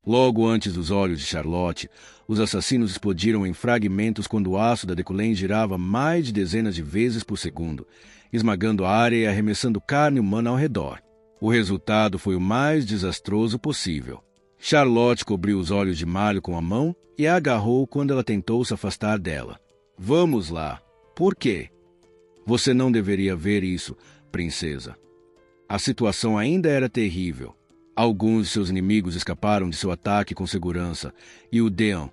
Logo antes dos olhos de Charlotte, os assassinos explodiram em fragmentos quando o aço da Decolen girava mais de dezenas de vezes por segundo, esmagando a área e arremessando carne humana ao redor. O resultado foi o mais desastroso possível. Charlotte cobriu os olhos de Malho com a mão e a agarrou quando ela tentou se afastar dela. Vamos lá. Por quê? Você não deveria ver isso, princesa. A situação ainda era terrível. Alguns de seus inimigos escaparam de seu ataque com segurança, e o Deon,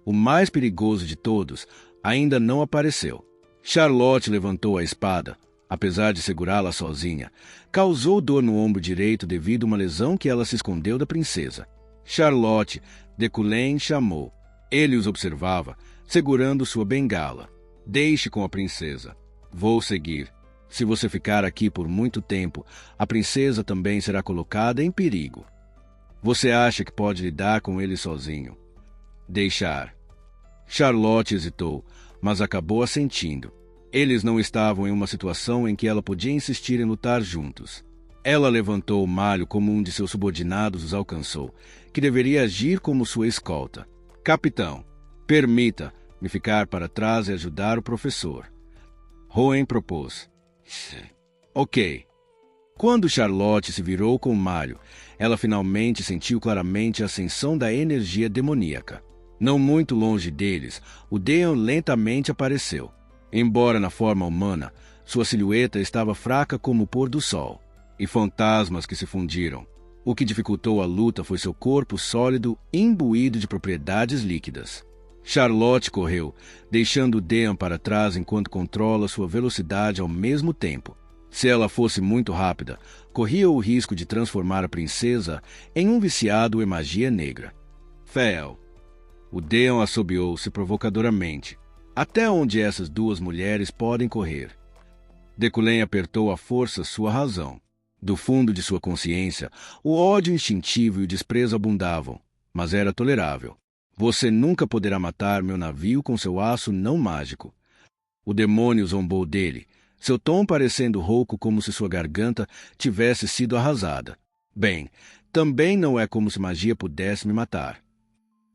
o mais perigoso de todos, ainda não apareceu. Charlotte levantou a espada, apesar de segurá-la sozinha. Causou dor no ombro direito devido a uma lesão que ela se escondeu da princesa. Charlotte, Decolen chamou. Ele os observava, segurando sua bengala. Deixe com a princesa. Vou seguir. Se você ficar aqui por muito tempo, a princesa também será colocada em perigo. Você acha que pode lidar com ele sozinho? Deixar. Charlotte hesitou, mas acabou assentindo. Eles não estavam em uma situação em que ela podia insistir em lutar juntos. Ela levantou o Malho como um de seus subordinados os alcançou, que deveria agir como sua escolta. Capitão, permita-me ficar para trás e ajudar o professor. Rowan propôs. Ok. Quando Charlotte se virou com o Malho, ela finalmente sentiu claramente a ascensão da energia demoníaca. Não muito longe deles, o Deon lentamente apareceu. Embora na forma humana, sua silhueta estava fraca como o pôr do sol, e fantasmas que se fundiram. O que dificultou a luta foi seu corpo sólido, imbuído de propriedades líquidas. Charlotte correu, deixando o Deon para trás enquanto controla sua velocidade ao mesmo tempo. Se ela fosse muito rápida, corria o risco de transformar a princesa em um viciado em magia negra. Fel. O Deon assobiou-se provocadoramente. Até onde essas duas mulheres podem correr? Decolen apertou à força sua razão. Do fundo de sua consciência, o ódio instintivo e o desprezo abundavam, mas era tolerável. Você nunca poderá matar meu navio com seu aço não mágico. O demônio zombou dele, seu tom parecendo rouco como se sua garganta tivesse sido arrasada. Bem, também não é como se magia pudesse me matar.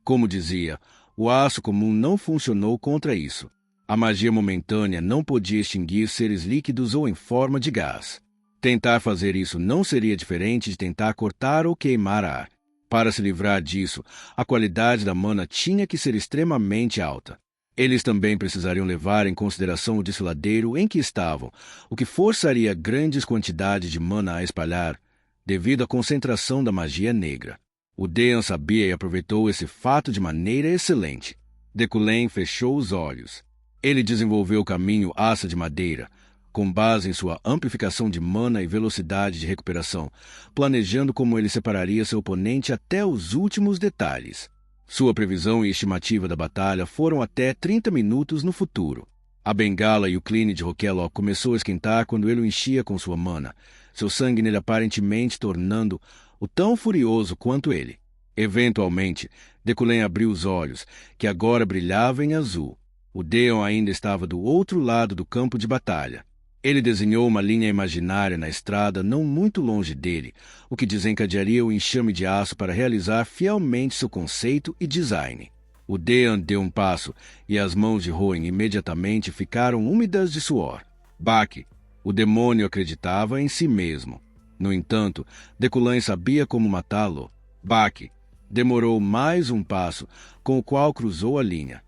Como dizia, o aço comum não funcionou contra isso. A magia momentânea não podia extinguir seres líquidos ou em forma de gás. Tentar fazer isso não seria diferente de tentar cortar ou queimar ar. Para se livrar disso, a qualidade da mana tinha que ser extremamente alta. Eles também precisariam levar em consideração o desfiladeiro em que estavam, o que forçaria grandes quantidades de mana a espalhar, devido à concentração da magia negra. O Deon sabia e aproveitou esse fato de maneira excelente. Decolen fechou os olhos. Ele desenvolveu o caminho Asa de Madeira, com base em sua amplificação de mana e velocidade de recuperação, planejando como ele separaria seu oponente até os últimos detalhes. Sua previsão e estimativa da batalha foram até 30 minutos no futuro. A bengala e o cline de Roqueló começou a esquentar quando ele o enchia com sua mana, seu sangue nele aparentemente tornando-o tão furioso quanto ele. Eventualmente, Decolen abriu os olhos, que agora brilhavam em azul. O Deon ainda estava do outro lado do campo de batalha. Ele desenhou uma linha imaginária na estrada não muito longe dele, o que desencadearia o enxame de aço para realizar fielmente seu conceito e design. O Deon deu um passo, e as mãos de Rowan imediatamente ficaram úmidas de suor. Bak, o demônio acreditava em si mesmo. No entanto, Decolen sabia como matá-lo. Bak demorou mais um passo, com o qual cruzou a linha.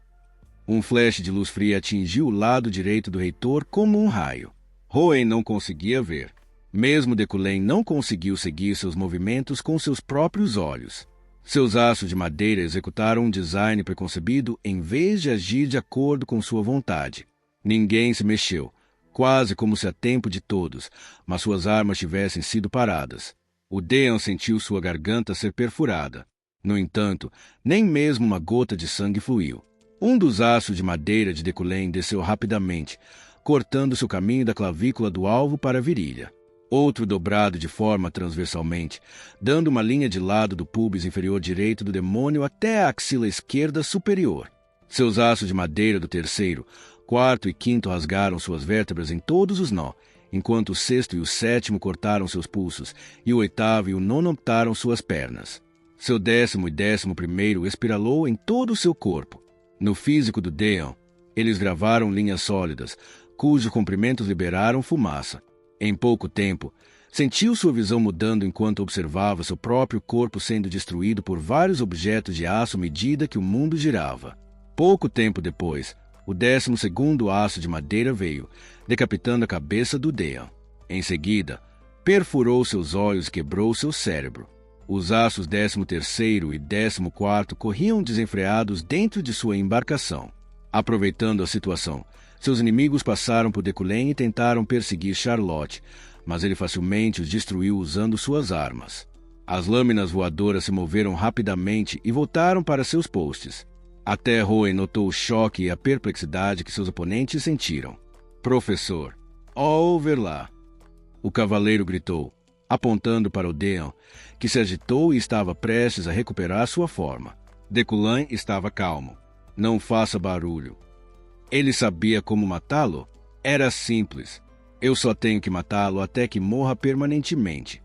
Um flash de luz fria atingiu o lado direito do reitor como um raio. Rowan não conseguia ver. Mesmo Decolen não conseguiu seguir seus movimentos com seus próprios olhos. Seus aços de madeira executaram um design preconcebido em vez de agir de acordo com sua vontade. Ninguém se mexeu, quase como se a tempo de todos, mas suas armas tivessem sido paradas. O Deon sentiu sua garganta ser perfurada. No entanto, nem mesmo uma gota de sangue fluiu. Um dos aços de madeira de Decolen desceu rapidamente, cortando seu caminho da clavícula do alvo para a virilha. Outro dobrado de forma transversalmente, dando uma linha de lado do púbis inferior direito do demônio até a axila esquerda superior. Seus aços de madeira do terceiro, quarto e quinto rasgaram suas vértebras em todos os nó, enquanto o sexto e o sétimo cortaram seus pulsos, e o oitavo e o nono optaram suas pernas. Seu 10º e 11º espiralou em todo o seu corpo. No físico do Deon, eles gravaram linhas sólidas, cujos comprimentos liberaram fumaça. Em pouco tempo, sentiu sua visão mudando enquanto observava seu próprio corpo sendo destruído por vários objetos de aço à medida que o mundo girava. Pouco tempo depois, o 12º aço de madeira veio, decapitando a cabeça do Deon. Em seguida, perfurou seus olhos e quebrou seu cérebro. Os aços 13º e 14º corriam desenfreados dentro de sua embarcação. Aproveitando a situação, seus inimigos passaram por Decullen e tentaram perseguir Charlotte, mas ele facilmente os destruiu usando suas armas. As lâminas voadoras se moveram rapidamente e voltaram para seus postes. Até Rowan notou o choque e a perplexidade que seus oponentes sentiram. Professor, over lá! O cavaleiro gritou, apontando para o Deon, que se agitou e estava prestes a recuperar sua forma. Decullen estava calmo. Não faça barulho. Ele sabia como matá-lo? Era simples. Eu só tenho que matá-lo até que morra permanentemente.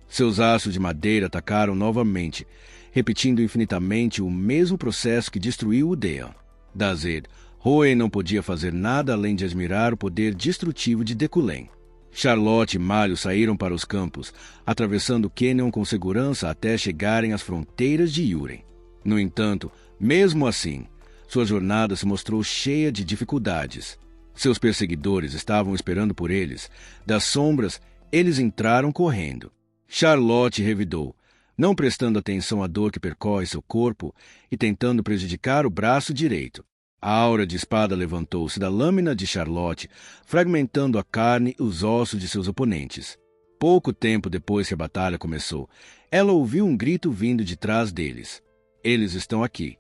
Seus aços de madeira atacaram novamente, repetindo infinitamente o mesmo processo que destruiu o Deon. Dazed, Rowan não podia fazer nada além de admirar o poder destrutivo de Decullen. Charlotte e Malio saíram para os campos, atravessando Canyon com segurança até chegarem às fronteiras de Yuren. No entanto, mesmo assim, sua jornada se mostrou cheia de dificuldades. Seus perseguidores estavam esperando por eles. Das sombras, eles entraram correndo. Charlotte revidou, não prestando atenção à dor que percorre seu corpo e tentando prejudicar o braço direito. A aura de espada levantou-se da lâmina de Charlotte, fragmentando a carne e os ossos de seus oponentes. Pouco tempo depois que a batalha começou, ela ouviu um grito vindo de trás deles. Eles estão aqui.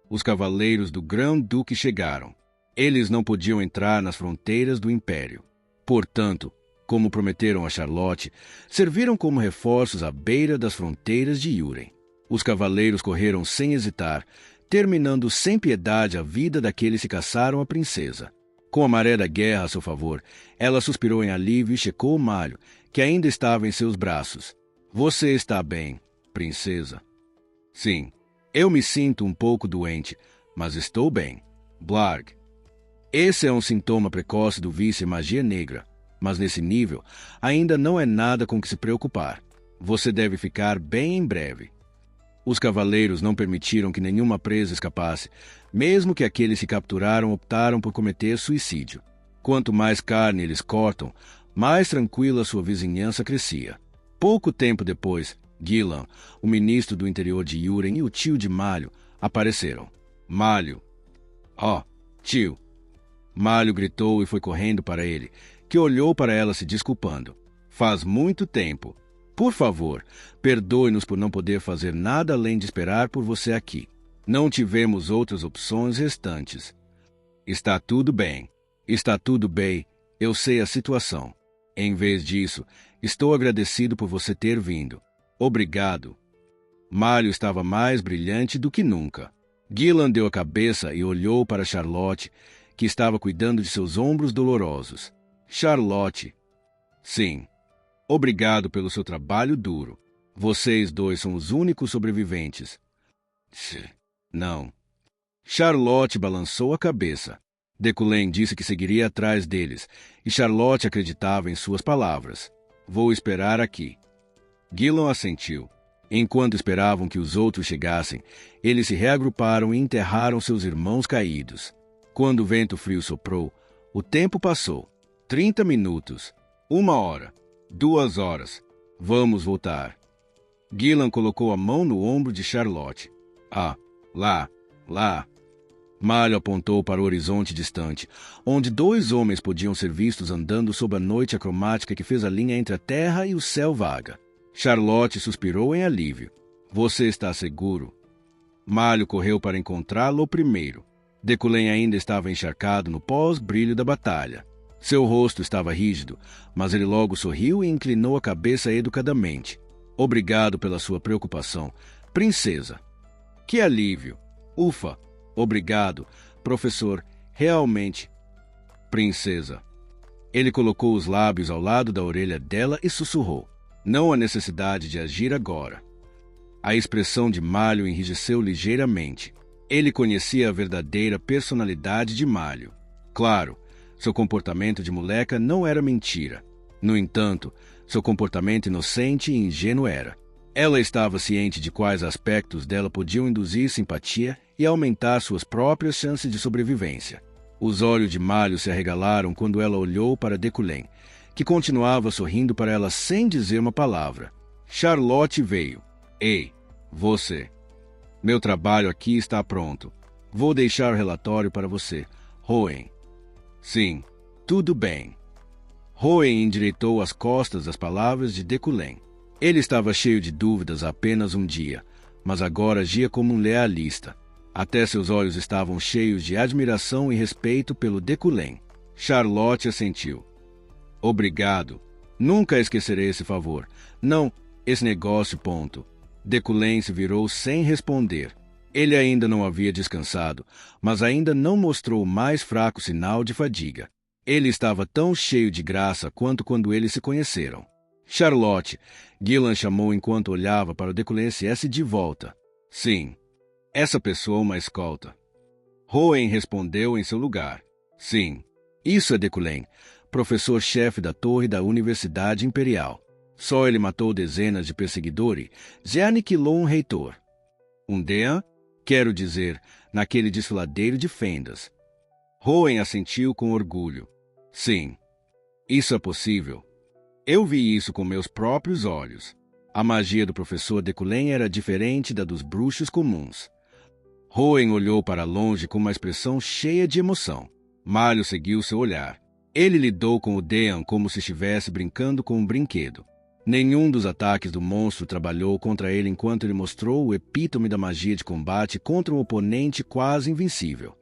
Os cavaleiros do Grão-Duque chegaram. Eles não podiam entrar nas fronteiras do Império. Portanto, como prometeram a Charlotte, serviram como reforços à beira das fronteiras de Yuren. Os cavaleiros correram sem hesitar, terminando sem piedade a vida daqueles que caçaram a princesa. Com a maré da guerra a seu favor, ela suspirou em alívio e checou Malio, que ainda estava em seus braços. Você está bem, princesa? Sim, eu me sinto um pouco doente, mas estou bem. Blarg. Esse é um sintoma precoce do vício em magia negra, mas nesse nível ainda não é nada com que se preocupar. Você deve ficar bem em breve. Os cavaleiros não permitiram que nenhuma presa escapasse, mesmo que aqueles que capturaram optaram por cometer suicídio. Quanto mais carne eles cortam, mais tranquila sua vizinhança crescia. Pouco tempo depois, Gillan, o ministro do interior de Yuren e o tio de Malio apareceram. Malio. Tio. Malio gritou e foi correndo para ele, que olhou para ela se desculpando. Faz muito tempo. Por favor, perdoe-nos por não poder fazer nada além de esperar por você aqui. Não tivemos outras opções restantes. Está tudo bem. Está tudo bem. Eu sei a situação. Em vez disso, estou agradecido por você ter vindo. Obrigado. Malio estava mais brilhante do que nunca. Gillan deu a cabeça e olhou para Charlotte, que estava cuidando de seus ombros dolorosos. Charlotte. Sim. Obrigado pelo seu trabalho duro. Vocês dois são os únicos sobreviventes. Não. Charlotte balançou a cabeça. Decullen disse que seguiria atrás deles, e Charlotte acreditava em suas palavras. Vou esperar aqui. Gillan assentiu. Enquanto esperavam que os outros chegassem, eles se reagruparam e enterraram seus irmãos caídos. Quando o vento frio soprou, o tempo passou. 30 minutos. 1 hora. 2 horas. Vamos voltar. Gillan colocou a mão no ombro de Charlotte. Lá. Malio apontou para o horizonte distante, onde 2 homens podiam ser vistos andando sob a noite acromática que fez a linha entre a terra e o céu vaga. Charlotte suspirou em alívio. Você está seguro? Malio correu para encontrá-lo primeiro. Decullen ainda estava encharcado no pós-brilho da batalha. Seu rosto estava rígido, mas ele logo sorriu e inclinou a cabeça educadamente. Obrigado pela sua preocupação, princesa. Que alívio. Ufa. Obrigado, professor. Realmente. Princesa. Ele colocou os lábios ao lado da orelha dela e sussurrou. Não há necessidade de agir agora. A expressão de Malho enrijeceu ligeiramente. Ele conhecia a verdadeira personalidade de Malho. Claro, seu comportamento de moleca não era mentira. No entanto, seu comportamento inocente e ingênuo era. Ela estava ciente de quais aspectos dela podiam induzir simpatia e aumentar suas próprias chances de sobrevivência. Os olhos de Malho se arregalaram quando ela olhou para Decolen, que continuava sorrindo para ela sem dizer uma palavra. Charlotte veio. Ei, você. Meu trabalho aqui está pronto. Vou deixar o relatório para você, Rowan. Sim, tudo bem. Rowan endireitou as costas às palavras de Decolen. Ele estava cheio de dúvidas há apenas um dia, mas agora agia como um lealista. Até seus olhos estavam cheios de admiração e respeito pelo Decolen. Charlotte assentiu. Obrigado. Nunca esquecerei esse favor. Não, esse negócio, ponto. Decolen se virou sem responder. Ele ainda não havia descansado, mas ainda não mostrou o mais fraco sinal de fadiga. Ele estava tão cheio de graça quanto quando eles se conheceram. Charlotte, Gillan chamou enquanto olhava para o Decolen SS de volta. Sim, essa pessoa é uma escolta. Rowan respondeu em seu lugar. Sim, isso é Decolen, professor-chefe da torre da Universidade Imperial. Só ele matou dezenas de perseguidores e aniquilou um reitor. Um dean? Quero dizer, naquele desfiladeiro de fendas. Rowan assentiu com orgulho. Sim, isso é possível. Eu vi isso com meus próprios olhos. A magia do professor Decolen era diferente da dos bruxos comuns. Rowan olhou para longe com uma expressão cheia de emoção. Malho seguiu seu olhar. Ele lidou com o Dean como se estivesse brincando com um brinquedo. Nenhum dos ataques do monstro trabalhou contra ele enquanto ele mostrou o epítome da magia de combate contra um oponente quase invencível.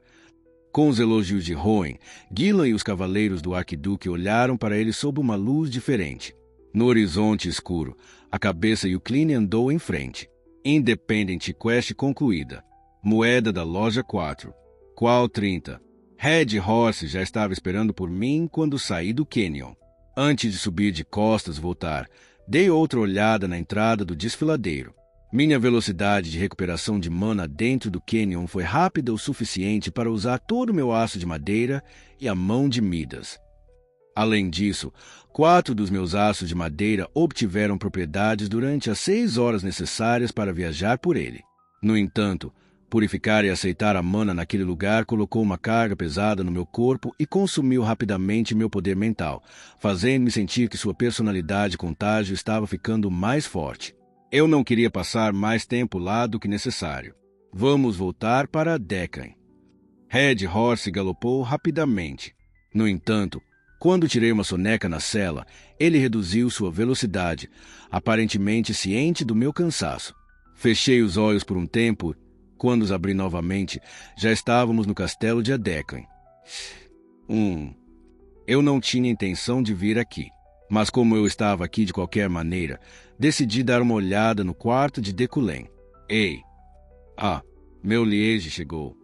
Com os elogios de Rowan, Gillan e os cavaleiros do arquiduque olharam para ele sob uma luz diferente. No horizonte escuro, a cabeça Eucline andou em frente. Independent Quest concluída. Moeda da loja 4. Qual 30? Red Horse já estava esperando por mim quando saí do Canyon. Antes de subir de costas voltar, dei outra olhada na entrada do desfiladeiro. Minha velocidade de recuperação de mana dentro do Canyon foi rápida o suficiente para usar todo o meu aço de madeira e a mão de Midas. Além disso, 4 dos meus aços de madeira obtiveram propriedades durante as 6 horas necessárias para viajar por ele. No entanto, purificar e aceitar a mana naquele lugar colocou uma carga pesada no meu corpo e consumiu rapidamente meu poder mental, fazendo-me sentir que sua personalidade contágio estava ficando mais forte. Eu não queria passar mais tempo lá do que necessário. Vamos voltar para Deccan. Red Horse galopou rapidamente. No entanto, quando tirei uma soneca na cela, ele reduziu sua velocidade, aparentemente ciente do meu cansaço. Fechei os olhos por um tempo. Quando os abri novamente, já estávamos no castelo de Adecan. Eu não tinha intenção de vir aqui, mas como eu estava aqui de qualquer maneira, decidi dar uma olhada no quarto de Decolen. Ei! Meu liege chegou.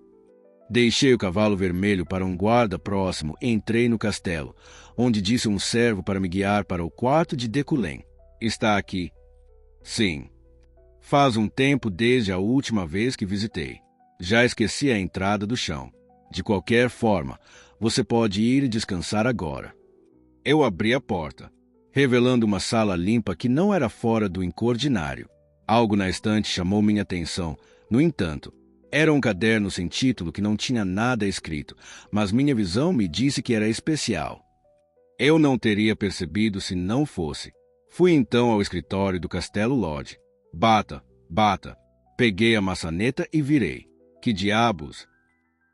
Deixei o cavalo vermelho para um guarda próximo e entrei no castelo, onde disse um servo para me guiar para o quarto de Decolen. Está aqui? Sim. Faz um tempo desde a última vez que visitei. Já esqueci a entrada do chão. De qualquer forma, você pode ir e descansar agora. Eu abri a porta, revelando uma sala limpa que não era fora do incordinário. Algo na estante chamou minha atenção. No entanto, era um caderno sem título que não tinha nada escrito, mas minha visão me disse que era especial. Eu não teria percebido se não fosse. Fui então ao escritório do Castelo Lodge. Bata. Peguei a maçaneta e virei. Que diabos?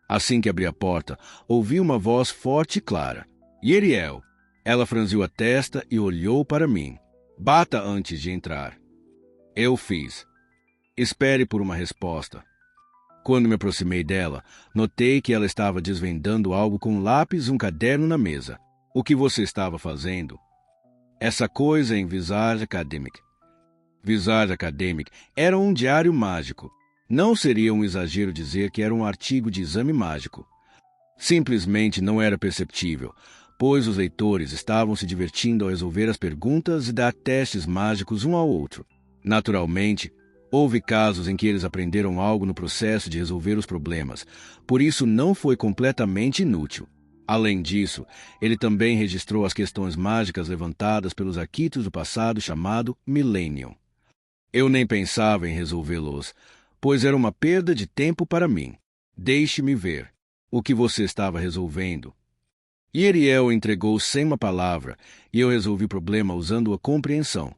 Assim que abri a porta, ouvi uma voz forte e clara. Yeriel. Ela franziu a testa e olhou para mim. Bata antes de entrar. Eu fiz. Espere por uma resposta. Quando me aproximei dela, notei que ela estava desvendando algo com um lápis e um caderno na mesa. O que você estava fazendo? Essa coisa em Visage Academic. Visage Academic era um diário mágico. Não seria um exagero dizer que era um artigo de exame mágico. Simplesmente não era perceptível, pois os leitores estavam se divertindo ao resolver as perguntas e dar testes mágicos um ao outro. Naturalmente, Houve casos em que eles aprenderam algo no processo de resolver os problemas, por isso não foi completamente inútil. Além disso, ele também registrou as questões mágicas levantadas pelos arquítetos do passado chamado Millennium. Eu nem pensava em resolvê-los, pois era uma perda de tempo para mim. Deixe-me ver o que você estava resolvendo. E Ariel entregou sem uma palavra, e eu resolvi o problema usando a compreensão,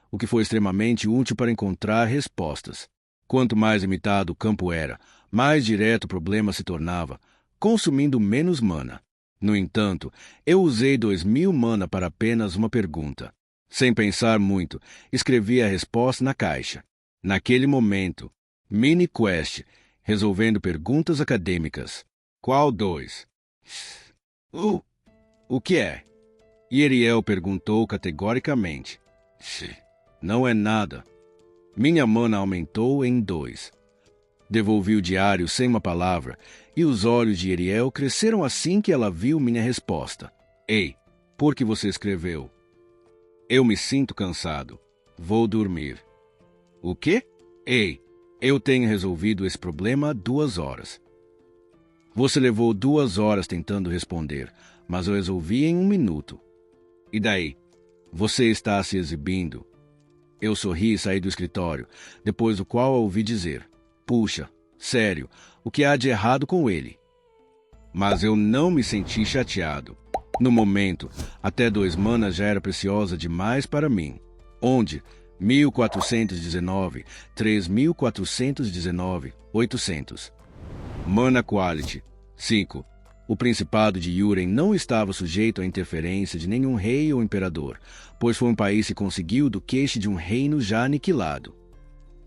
o que foi extremamente útil para encontrar respostas. Quanto mais limitado o campo era, mais direto o problema se tornava, consumindo menos mana. No entanto, eu usei 2000 mana para apenas uma pergunta. Sem pensar muito, escrevi a resposta na caixa. Naquele momento, mini quest, resolvendo perguntas acadêmicas. Qual 2? O que é? E Ariel perguntou categoricamente. Não é nada. Minha mana aumentou em 2. Devolvi o diário sem uma palavra, e os olhos de Ariel cresceram assim que ela viu minha resposta. Ei, por que você escreveu? Eu me sinto cansado. Vou dormir. O quê? Ei, eu tenho resolvido esse problema há 2 horas. Você levou 2 horas tentando responder, mas eu resolvi em 1 minuto. E daí? Você está se exibindo. Eu sorri e saí do escritório, depois do qual a ouvi dizer, puxa, sério, o que há de errado com ele? Mas eu não me senti chateado. No momento, até 2 manas já era preciosa demais para mim. Onde? 1419, 3419, 800. Mana Quality. 5. O Principado de Yuren não estava sujeito à interferência de nenhum rei ou imperador, pois foi um país que conseguiu do queixo de um reino já aniquilado.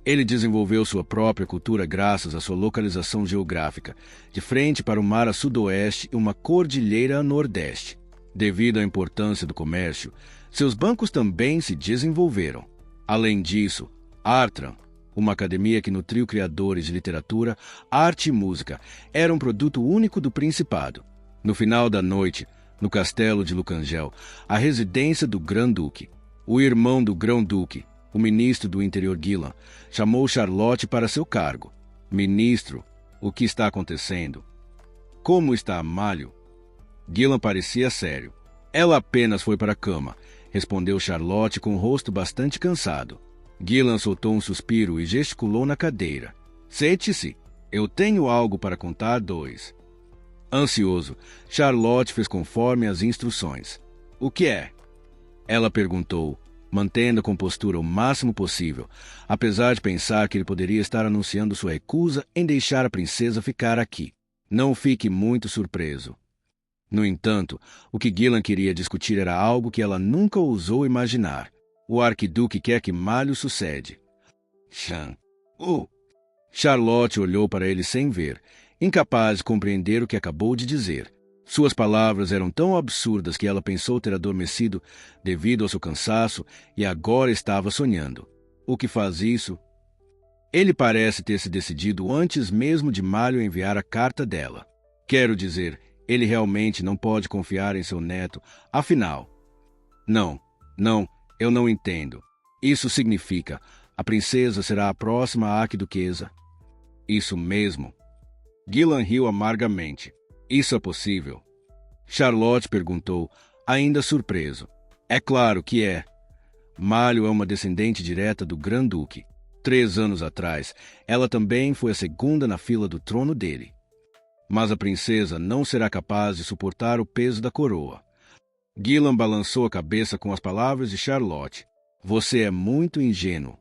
Ele desenvolveu sua própria cultura graças à sua localização geográfica, de frente para o mar a sudoeste e uma cordilheira a nordeste. Devido à importância do comércio, seus bancos também se desenvolveram. Além disso, Artran, uma academia que nutriu criadores de literatura, arte e música, era um produto único do Principado. No final da noite, no castelo de Lucangel, a residência do Grão-Duque, o irmão do Grão-Duque, o ministro do interior Gillan, chamou Charlotte para seu cargo. Ministro, o que está acontecendo? Como está Malho? Gillan parecia sério. Ela apenas foi para a cama, respondeu Charlotte com o rosto bastante cansado. Gillan soltou um suspiro e gesticulou na cadeira. Sente-se, eu tenho algo para contar 2. Ansioso, Charlotte fez conforme as instruções. O que é? Ela perguntou, mantendo a compostura o máximo possível, apesar de pensar que ele poderia estar anunciando sua recusa em deixar a princesa ficar aqui. Não fique muito surpreso. No entanto, o que Gillan queria discutir era algo que ela nunca ousou imaginar. O arquiduque quer que Malho sucede. Charlotte olhou para ele sem ver, incapaz de compreender o que acabou de dizer. Suas palavras eram tão absurdas que ela pensou ter adormecido devido ao seu cansaço e agora estava sonhando. O que faz isso? Ele parece ter se decidido antes mesmo de Malho enviar a carta dela. Quero dizer, ele realmente não pode confiar em seu neto, afinal. Não. Eu não entendo. Isso significa, a princesa será a próxima arquiduquesa. Isso mesmo. Gillan riu amargamente. Isso é possível? Charlotte perguntou, ainda surpreso. É claro que é. Malho é uma descendente direta do Grão-Duque. 3 anos atrás, ela também foi a segunda na fila do trono dele. Mas a princesa não será capaz de suportar o peso da coroa. Gillan balançou a cabeça com as palavras de Charlotte. Você é muito ingênuo.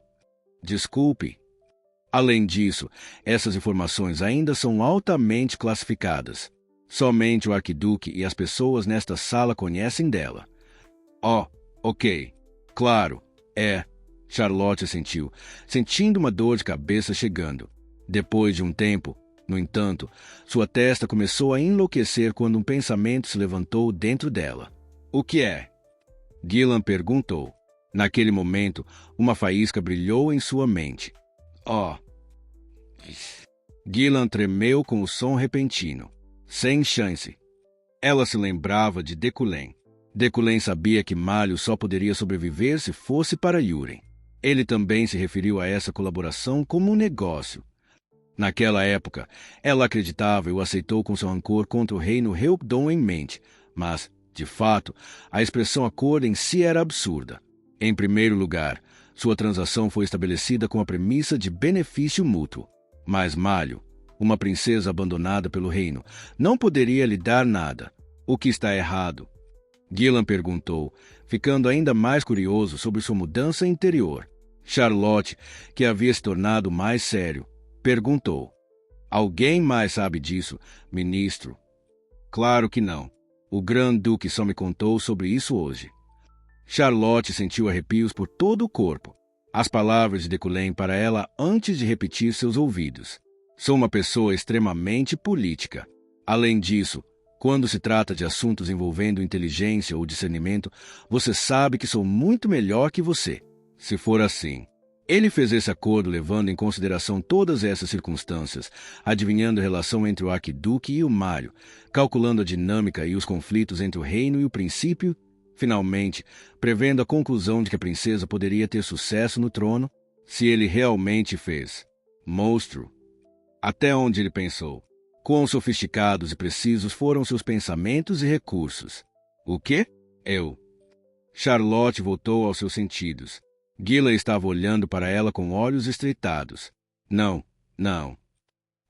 Desculpe. Além disso, essas informações ainda são altamente classificadas. Somente o arquiduque e as pessoas nesta sala conhecem dela. Ok. Claro, é. Charlotte assentiu, sentindo uma dor de cabeça chegando. Depois de um tempo, no entanto, sua testa começou a enlouquecer quando um pensamento se levantou dentro dela. O que é? Gillan perguntou. Naquele momento, uma faísca brilhou em sua mente. Gillan tremeu com o som repentino. Sem chance. Ela se lembrava de Decullen. Decullen sabia que Malho só poderia sobreviver se fosse para Yuren. Ele também se referiu a essa colaboração como um negócio. Naquela época, ela acreditava e o aceitou com seu rancor contra o reino Helpdon em mente, mas, de fato, a expressão acordo em si era absurda. Em primeiro lugar, sua transação foi estabelecida com a premissa de benefício mútuo. Mas Malio, uma princesa abandonada pelo reino, não poderia lhe dar nada. O que está errado? Gillan perguntou, ficando ainda mais curioso sobre sua mudança interior. Charlotte, que havia se tornado mais sério, perguntou. Alguém mais sabe disso, ministro? Claro que não. O Grand-Duque só me contou sobre isso hoje. Charlotte sentiu arrepios por todo o corpo. As palavras de Decolen para ela antes de repetir seus ouvidos. Sou uma pessoa extremamente política. Além disso, quando se trata de assuntos envolvendo inteligência ou discernimento, você sabe que sou muito melhor que você. Se for assim. Ele fez esse acordo levando em consideração todas essas circunstâncias, adivinhando a relação entre o arquiduque e o Malio, calculando a dinâmica e os conflitos entre o reino e o princípio, finalmente, prevendo a conclusão de que a princesa poderia ter sucesso no trono, se ele realmente fez. Monstro. Até onde ele pensou. Quão sofisticados e precisos foram seus pensamentos e recursos. O quê? Eu. Charlotte voltou aos seus sentidos. Gillan estava olhando para ela com olhos estreitados. Não, não.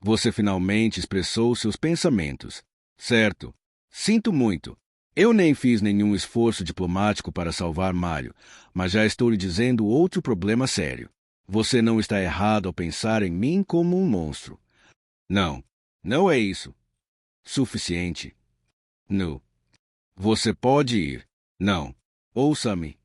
Você finalmente expressou seus pensamentos. Certo. Sinto muito. Eu nem fiz nenhum esforço diplomático para salvar Malio, mas já estou lhe dizendo outro problema sério. Você não está errado ao pensar em mim como um monstro. Não, não é isso. Suficiente. Não. Você pode ir. Não. Ouça-me.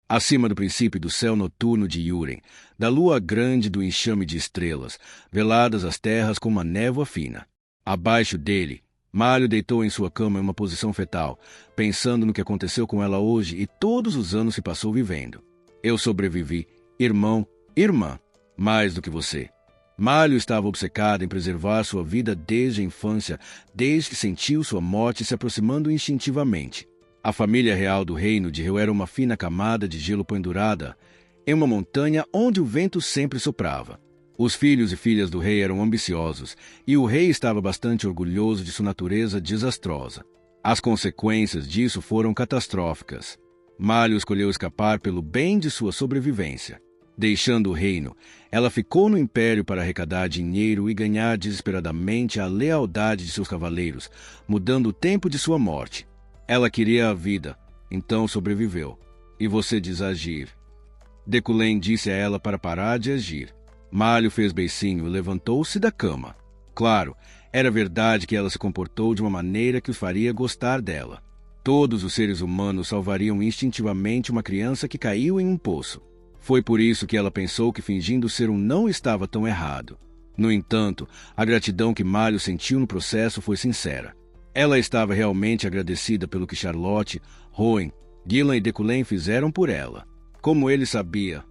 Acima do princípio do céu noturno de Yuren, da lua grande do enxame de estrelas, veladas as terras com uma névoa fina. Abaixo dele, Malio deitou em sua cama em uma posição fetal, pensando no que aconteceu com ela hoje e todos os anos que passou vivendo. Eu sobrevivi, irmão, irmã, mais do que você. Malio estava obcecado em preservar sua vida desde a infância, desde que sentiu sua morte se aproximando instintivamente. A família real do reino de Rio era uma fina camada de gelo pendurada em uma montanha onde o vento sempre soprava. Os filhos e filhas do rei eram ambiciosos, e o rei estava bastante orgulhoso de sua natureza desastrosa. As consequências disso foram catastróficas. Malio escolheu escapar pelo bem de sua sobrevivência. Deixando o reino, ela ficou no império para arrecadar dinheiro e ganhar desesperadamente a lealdade de seus cavaleiros, mudando o tempo de sua morte. Ela queria a vida, então sobreviveu. E você diz agir. Decolen disse a ela para parar de agir. Malio fez beicinho e levantou-se da cama. Claro, era verdade que ela se comportou de uma maneira que os faria gostar dela. Todos os seres humanos salvariam instintivamente uma criança que caiu em um poço. Foi por isso que ela pensou que fingindo ser um não estava tão errado. No entanto, a gratidão que Malio sentiu no processo foi sincera. Ela estava realmente agradecida pelo que Charlotte, Rowan, Gillan e Decolen fizeram por ela. Como ele sabia.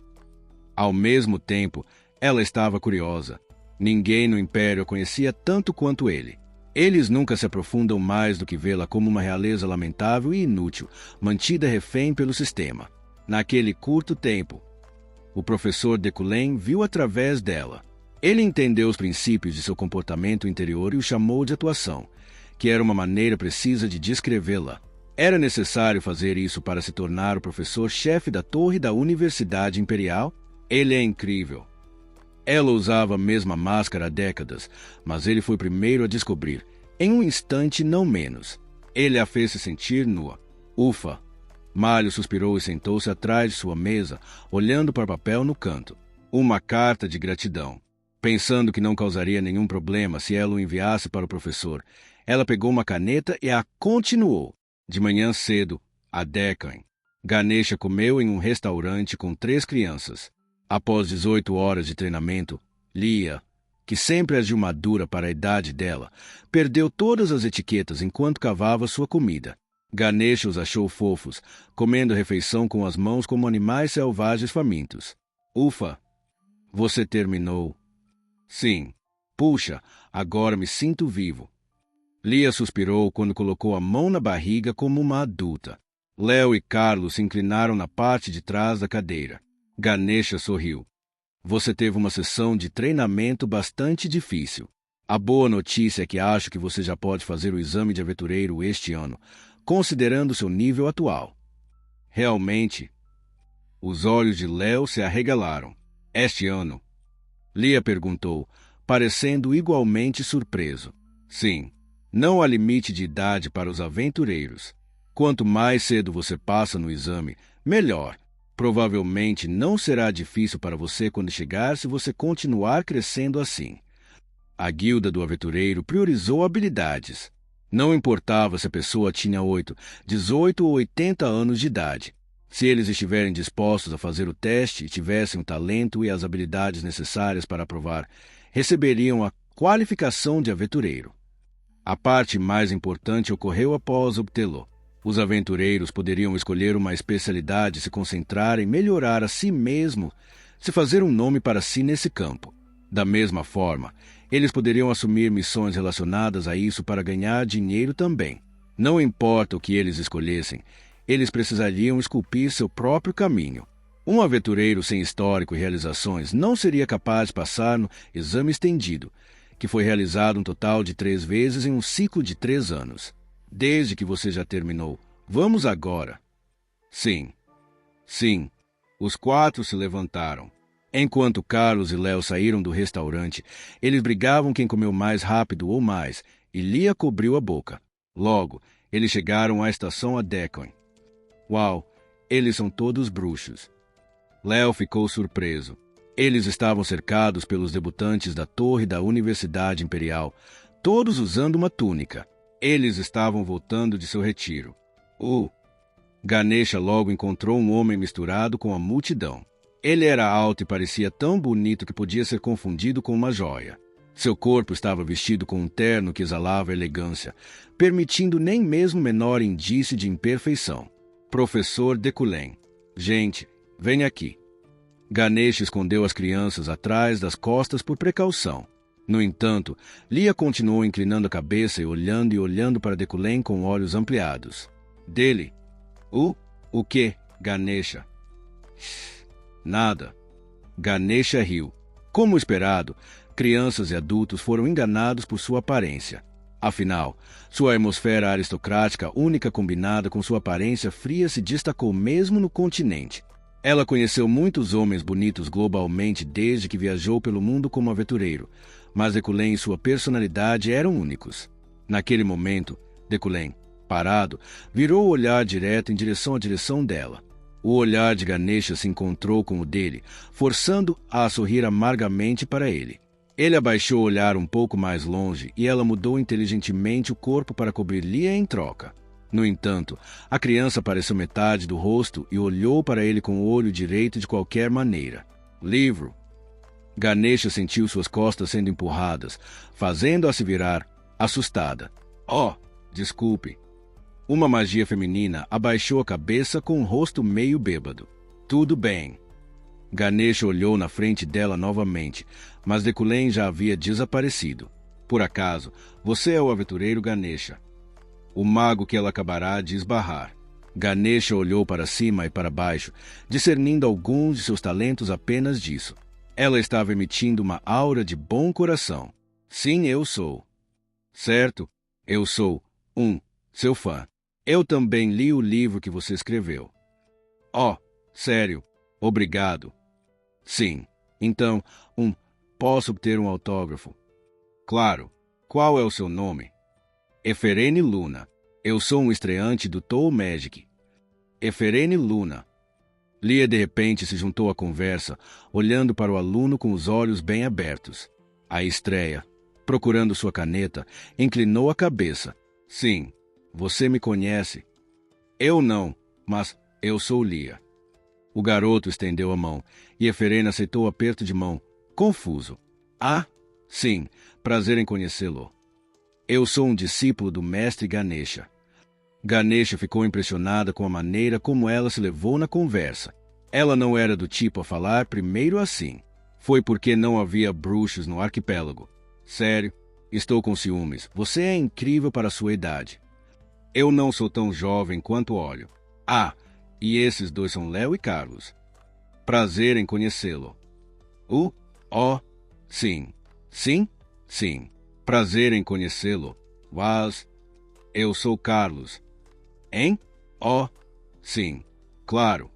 Ao mesmo tempo, ela estava curiosa. Ninguém no Império a conhecia tanto quanto ele. Eles nunca se aprofundam mais do que vê-la como uma realeza lamentável e inútil, mantida refém pelo sistema. Naquele curto tempo, o professor Decolen viu através dela. Ele entendeu os princípios de seu comportamento interior e o chamou de atuação, que era uma maneira precisa de descrevê-la. Era necessário fazer isso para se tornar o professor-chefe da torre da Universidade Imperial? Ele é incrível. Ela usava a mesma máscara há décadas, mas ele foi o primeiro a descobrir, em um instante não menos. Ele a fez se sentir nua. Ufa! Malio suspirou e sentou-se atrás de sua mesa, olhando para o papel no canto. Uma carta de gratidão. Pensando que não causaria nenhum problema se ela o enviasse para o professor, ela pegou uma caneta e a continuou. De manhã cedo, a Deccan. Ganesha comeu em um restaurante com 3 crianças. Após 18 horas de treinamento, Lia, que sempre agiu madura para a idade dela, perdeu todas as etiquetas enquanto cavava sua comida. Ganesha os achou fofos, comendo a refeição com as mãos como animais selvagens famintos. Ufa! Você terminou. Sim. Puxa, agora me sinto vivo. Lia suspirou quando colocou a mão na barriga como uma adulta. Léo e Carlos se inclinaram na parte de trás da cadeira. Ganesha sorriu. Você teve uma sessão de treinamento bastante difícil. A boa notícia é que acho que você já pode fazer o exame de aventureiro este ano, considerando seu nível atual. Realmente? Os olhos de Léo se arregalaram. Este ano? Lia perguntou, parecendo igualmente surpreso. Sim. Não há limite de idade para os aventureiros. Quanto mais cedo você passa no exame, melhor. Provavelmente não será difícil para você quando chegar se você continuar crescendo assim. A guilda do aventureiro priorizou habilidades. Não importava se a pessoa tinha 8, 18 ou 80 anos de idade. Se eles estiverem dispostos a fazer o teste e tivessem o talento e as habilidades necessárias para aprovar, receberiam a qualificação de aventureiro. A parte mais importante ocorreu após obtê-lo. Os aventureiros poderiam escolher uma especialidade e se concentrar em melhorar a si mesmo, se fazer um nome para si nesse campo. Da mesma forma, eles poderiam assumir missões relacionadas a isso para ganhar dinheiro também. Não importa o que eles escolhessem, eles precisariam esculpir seu próprio caminho. Um aventureiro sem histórico e realizações não seria capaz de passar no exame estendido, que foi realizado um total de 3 vezes em um ciclo de 3 anos. Desde que você já terminou, vamos agora. Sim. Sim. Os 4 se levantaram. Enquanto Carlos e Léo saíram do restaurante, eles brigavam quem comeu mais rápido ou mais, e Lia cobriu a boca. Logo, eles chegaram à estação Adecon. Uau, eles são todos bruxos. Léo ficou surpreso. Eles estavam cercados pelos debutantes da torre da Universidade Imperial, todos usando uma túnica. Eles estavam voltando de seu retiro. Ganesha logo encontrou um homem misturado com a multidão. Ele era alto e parecia tão bonito que podia ser confundido com uma joia. Seu corpo estava vestido com um terno que exalava elegância, permitindo nem mesmo o menor indício de imperfeição. Professor Decullen. Gente, venha aqui. Ganesha escondeu as crianças atrás das costas por precaução. No entanto, Lia continuou inclinando a cabeça e olhando para Decullen com olhos ampliados. Dele. O quê, Ganesha? Nada. Ganesha riu. Como esperado, crianças e adultos foram enganados por sua aparência. Afinal, sua atmosfera aristocrática única combinada com sua aparência fria se destacou mesmo no continente. Ela conheceu muitos homens bonitos globalmente desde que viajou pelo mundo como aventureiro, mas Decullen e sua personalidade eram únicos. Naquele momento, Decullen, parado, virou o olhar direto em direção dela. O olhar de Ganesha se encontrou com o dele, forçando-a a sorrir amargamente para ele. Ele abaixou o olhar um pouco mais longe e ela mudou inteligentemente o corpo para cobrir Lia em troca. No entanto, a criança apareceu metade do rosto e olhou para ele com o olho direito de qualquer maneira. Livro. Ganesha sentiu suas costas sendo empurradas, fazendo-a se virar, assustada. Desculpe. Uma magia feminina abaixou a cabeça com o rosto meio bêbado. Tudo bem. Ganesha olhou na frente dela novamente, mas Decullen já havia desaparecido. Por acaso, você é o aventureiro Ganesha, o mago que ela acabará de esbarrar. Ganesha olhou para cima e para baixo, discernindo alguns de seus talentos apenas disso. Ela estava emitindo uma aura de bom coração. Sim, eu sou. Certo, eu sou seu fã. Eu também li o livro que você escreveu. Sério? Obrigado. Sim. Então, posso obter um autógrafo? Claro. Qual é o seu nome? Eferene Luna. Eu sou um estreante do Toll Magic. Eferene Luna. Lia de repente se juntou à conversa, olhando para o aluno com os olhos bem abertos. A estreia, procurando sua caneta, inclinou a cabeça. Sim, você me conhece. Eu não, mas eu sou Lia. O garoto estendeu a mão, e Eferene aceitou o aperto de mão, confuso. Sim, prazer em conhecê-lo. Eu sou um discípulo do mestre Ganesha. Ganesha ficou impressionada com a maneira como ela se levou na conversa. Ela não era do tipo a falar primeiro assim. Foi porque não havia bruxos no arquipélago. Sério, estou com ciúmes. Você é incrível para a sua idade. Eu não sou tão jovem quanto olho. E esses dois são Léo e Carlos. Prazer em conhecê-lo. Sim. Sim, sim. Prazer em conhecê-lo. Eu sou Carlos. Hein? Sim. Claro.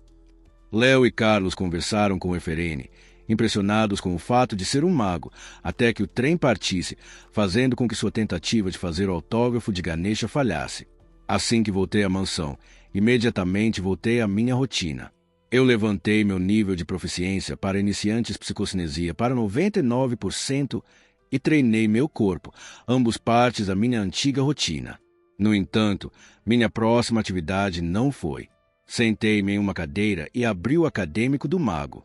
Léo e Carlos conversaram com Efraine, impressionados com o fato de ser um mago, até que o trem partisse, fazendo com que sua tentativa de fazer o autógrafo de Ganesha falhasse. Assim que voltei à mansão, imediatamente voltei à minha rotina. Eu levantei meu nível de proficiência para iniciantes psicocinesia para 99% e treinei meu corpo, ambos partes da minha antiga rotina. No entanto, minha próxima atividade não foi. Sentei-me em uma cadeira e abri o acadêmico do mago.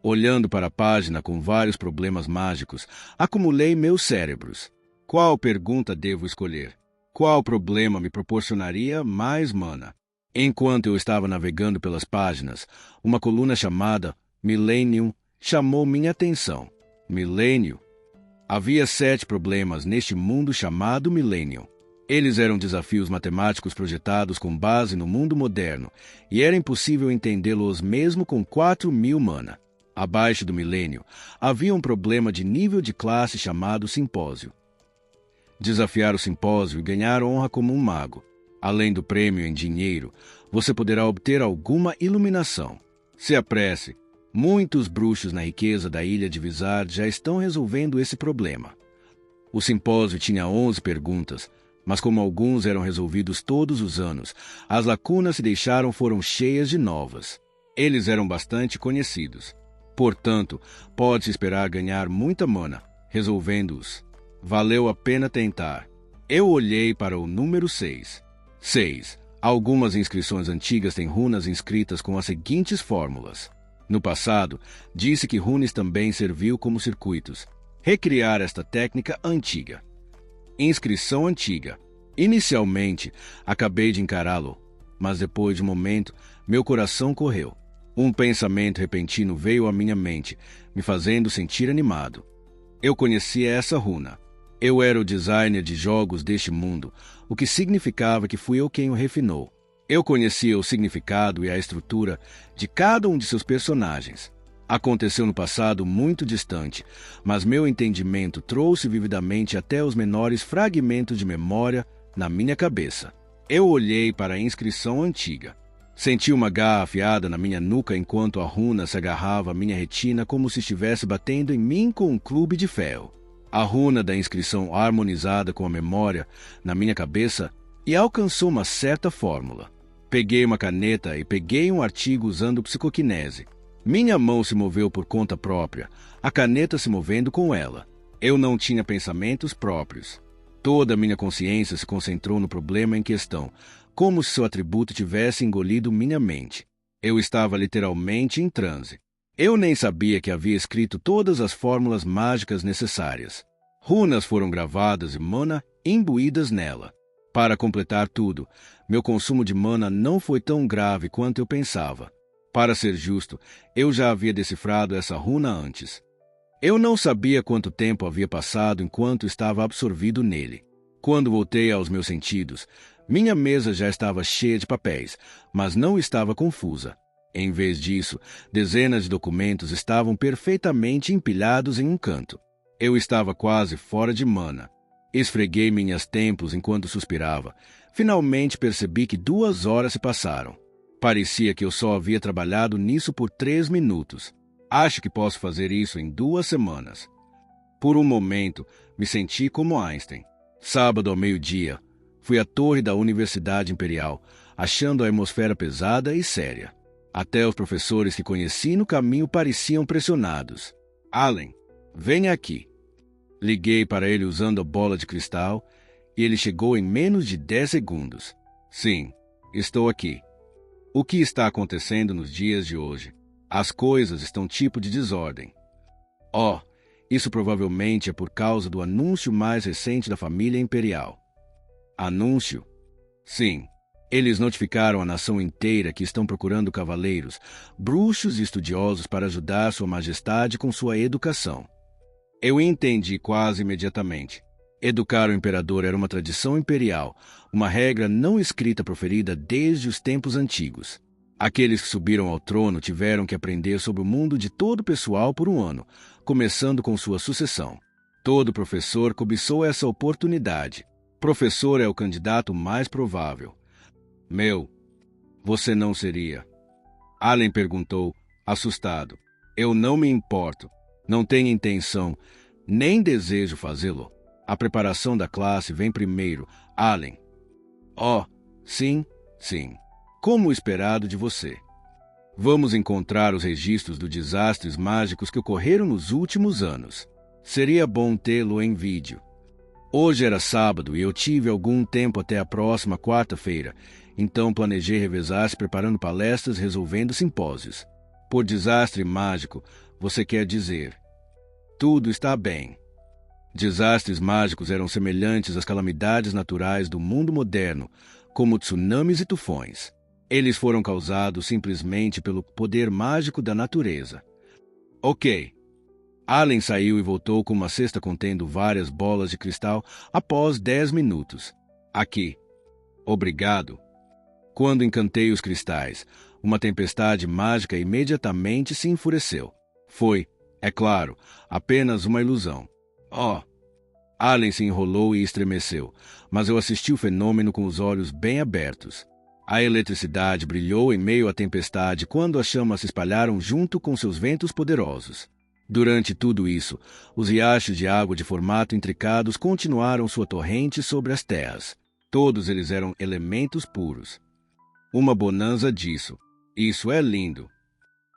Olhando para a página com vários problemas mágicos, acumulei meus cérebros. Qual pergunta devo escolher? Qual problema me proporcionaria mais mana? Enquanto eu estava navegando pelas páginas, uma coluna chamada Millennium chamou minha atenção. Milênio? Havia 7 problemas neste mundo chamado Millennium. Eles eram desafios matemáticos projetados com base no mundo moderno, e era impossível entendê-los mesmo com 4.000 mana. Abaixo do milênio, havia um problema de nível de classe chamado simpósio. Desafiar o simpósio e ganhar honra como um mago. Além do prêmio em dinheiro, você poderá obter alguma iluminação. Se apresse, muitos bruxos na riqueza da ilha de Vizard já estão resolvendo esse problema. O simpósio tinha 11 perguntas, mas como alguns eram resolvidos todos os anos, as lacunas se deixaram foram cheias de novas. Eles eram bastante conhecidos. Portanto, pode-se esperar ganhar muita mana, resolvendo-os. Valeu a pena tentar. Eu olhei para o número 6. 6. Algumas inscrições antigas têm runas inscritas com as seguintes fórmulas. No passado, disse que runes também serviu como circuitos. Recriar esta técnica antiga. Inscrição antiga. Inicialmente, acabei de encará-lo, mas depois de um momento, meu coração correu. Um pensamento repentino veio à minha mente, me fazendo sentir animado. Eu conhecia essa runa. Eu era o designer de jogos deste mundo, o que significava que fui eu quem o refinou. Eu conhecia o significado e a estrutura de cada um de seus personagens. Aconteceu no passado muito distante, mas meu entendimento trouxe vividamente até os menores fragmentos de memória na minha cabeça. Eu olhei para a inscrição antiga. Senti uma garra afiada na minha nuca enquanto a runa se agarrava à minha retina como se estivesse batendo em mim com um clube de ferro. A runa da inscrição harmonizada com a memória na minha cabeça e alcançou uma certa fórmula. Peguei uma caneta e peguei um artigo usando psicoquinese. Minha mão se moveu por conta própria, a caneta se movendo com ela. Eu não tinha pensamentos próprios. Toda a minha consciência se concentrou no problema em questão, como se seu atributo tivesse engolido minha mente. Eu estava literalmente em transe. Eu nem sabia que havia escrito todas as fórmulas mágicas necessárias. Runas foram gravadas e mana imbuídas nela. Para completar tudo, meu consumo de mana não foi tão grave quanto eu pensava. Para ser justo, eu já havia decifrado essa runa antes. Eu não sabia quanto tempo havia passado enquanto estava absorvido nele. Quando voltei aos meus sentidos, minha mesa já estava cheia de papéis, mas não estava confusa. Em vez disso, dezenas de documentos estavam perfeitamente empilhados em um canto. Eu estava quase fora de mana. Esfreguei minhas templos enquanto suspirava. Finalmente percebi que 2 horas se passaram. Parecia que eu só havia trabalhado nisso por 3 minutos. Acho que posso fazer isso em 2 semanas. Por um momento, me senti como Einstein. Sábado ao meio-dia, fui à torre da Universidade Imperial, achando a atmosfera pesada e séria. Até os professores que conheci no caminho pareciam pressionados. Allen, venha aqui. Liguei para ele usando a bola de cristal e ele chegou em menos de 10 segundos. Sim, estou aqui. O que está acontecendo nos dias de hoje? As coisas estão tipo de desordem. Isso provavelmente é por causa do anúncio mais recente da família imperial. Anúncio? Sim. Eles notificaram a nação inteira que estão procurando cavaleiros, bruxos e estudiosos para ajudar Sua Majestade com sua educação. Eu entendi quase imediatamente. Educar o imperador era uma tradição imperial, uma regra não escrita proferida desde os tempos antigos. Aqueles que subiram ao trono tiveram que aprender sobre o mundo de todo o pessoal por um ano, começando com sua sucessão. Todo professor cobiçou essa oportunidade. Professor é o candidato mais provável. Você não seria? Allen perguntou, assustado. Eu não me importo. Não tenho intenção, nem desejo fazê-lo. A preparação da classe vem primeiro, Allen. Oh, sim. Como esperado de você. Vamos encontrar os registros dos desastres mágicos que ocorreram nos últimos anos. Seria bom tê-lo em vídeo. Hoje era sábado e eu tive algum tempo até a próxima quarta-feira, então planejei revezar-se preparando palestras resolvendo simpósios. Por desastre mágico, você quer dizer: tudo está bem. Desastres mágicos eram semelhantes às calamidades naturais do mundo moderno, como tsunamis e tufões. Eles foram causados simplesmente pelo poder mágico da natureza. Ok. Allen saiu e voltou com uma cesta contendo várias bolas de cristal após 10 minutos. Aqui. Obrigado. Quando encantei os cristais, uma tempestade mágica imediatamente se enfureceu. Foi, é claro, apenas uma ilusão. Oh! Allen se enrolou e estremeceu, mas eu assisti o fenômeno com os olhos bem abertos. A eletricidade brilhou em meio à tempestade quando as chamas se espalharam junto com seus ventos poderosos. Durante tudo isso, os riachos de água de formato intricados continuaram sua torrente sobre as terras. Todos eles eram elementos puros. Uma bonança disso. Isso é lindo.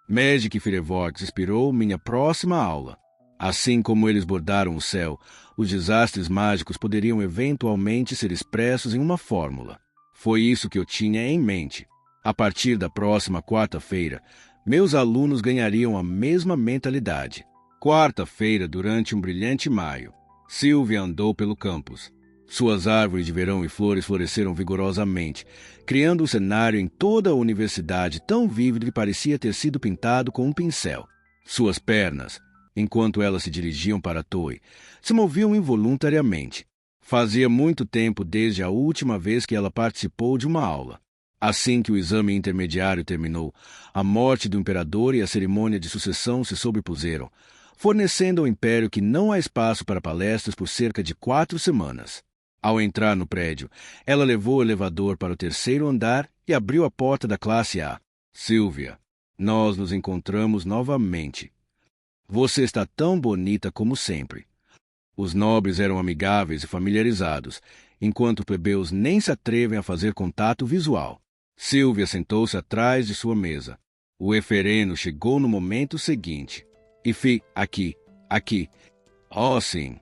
Magic Fireworks inspirou minha próxima aula. Assim como eles bordaram o céu, os desastres mágicos poderiam eventualmente ser expressos em uma fórmula. Foi isso que eu tinha em mente. A partir da próxima quarta-feira, meus alunos ganhariam a mesma mentalidade. Quarta-feira, durante um brilhante maio, Sylvia andou pelo campus. Suas árvores de verão e flores floresceram vigorosamente, criando um cenário em toda a universidade tão vívido que parecia ter sido pintado com um pincel. Suas pernas, enquanto elas se dirigiam para a torre, se moviam involuntariamente. Fazia muito tempo desde a última vez que ela participou de uma aula. Assim que o exame intermediário terminou, a morte do imperador e a cerimônia de sucessão se sobrepuseram, fornecendo ao império que não há espaço para palestras por cerca de 4 semanas. Ao entrar no prédio, ela levou o elevador para o 3º andar e abriu a porta da classe A. Sylvia, nós nos encontramos novamente. Você está tão bonita como sempre. Os nobres eram amigáveis e familiarizados, enquanto os plebeus nem se atrevem a fazer contato visual. Sylvia sentou-se atrás de sua mesa. O efereno chegou no momento seguinte. Aqui. Oh, sim.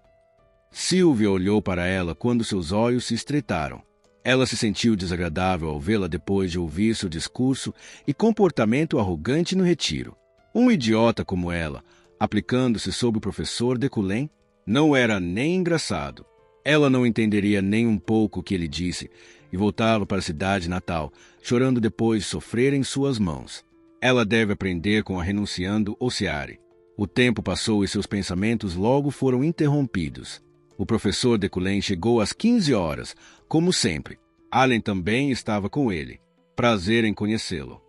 Sylvia olhou para ela quando seus olhos se estreitaram. Ela se sentiu desagradável ao vê-la depois de ouvir seu discurso e comportamento arrogante no retiro. Um idiota como ela, aplicando-se sobre o professor Decullen, não era nem engraçado. Ela não entenderia nem um pouco o que ele disse e voltava para a cidade natal, chorando depois de sofrer em suas mãos. Ela deve aprender com a renunciando Ociari. O tempo passou e seus pensamentos logo foram interrompidos. O professor Decullen chegou às 15 horas, como sempre. Allen também estava com ele. Prazer em conhecê-lo.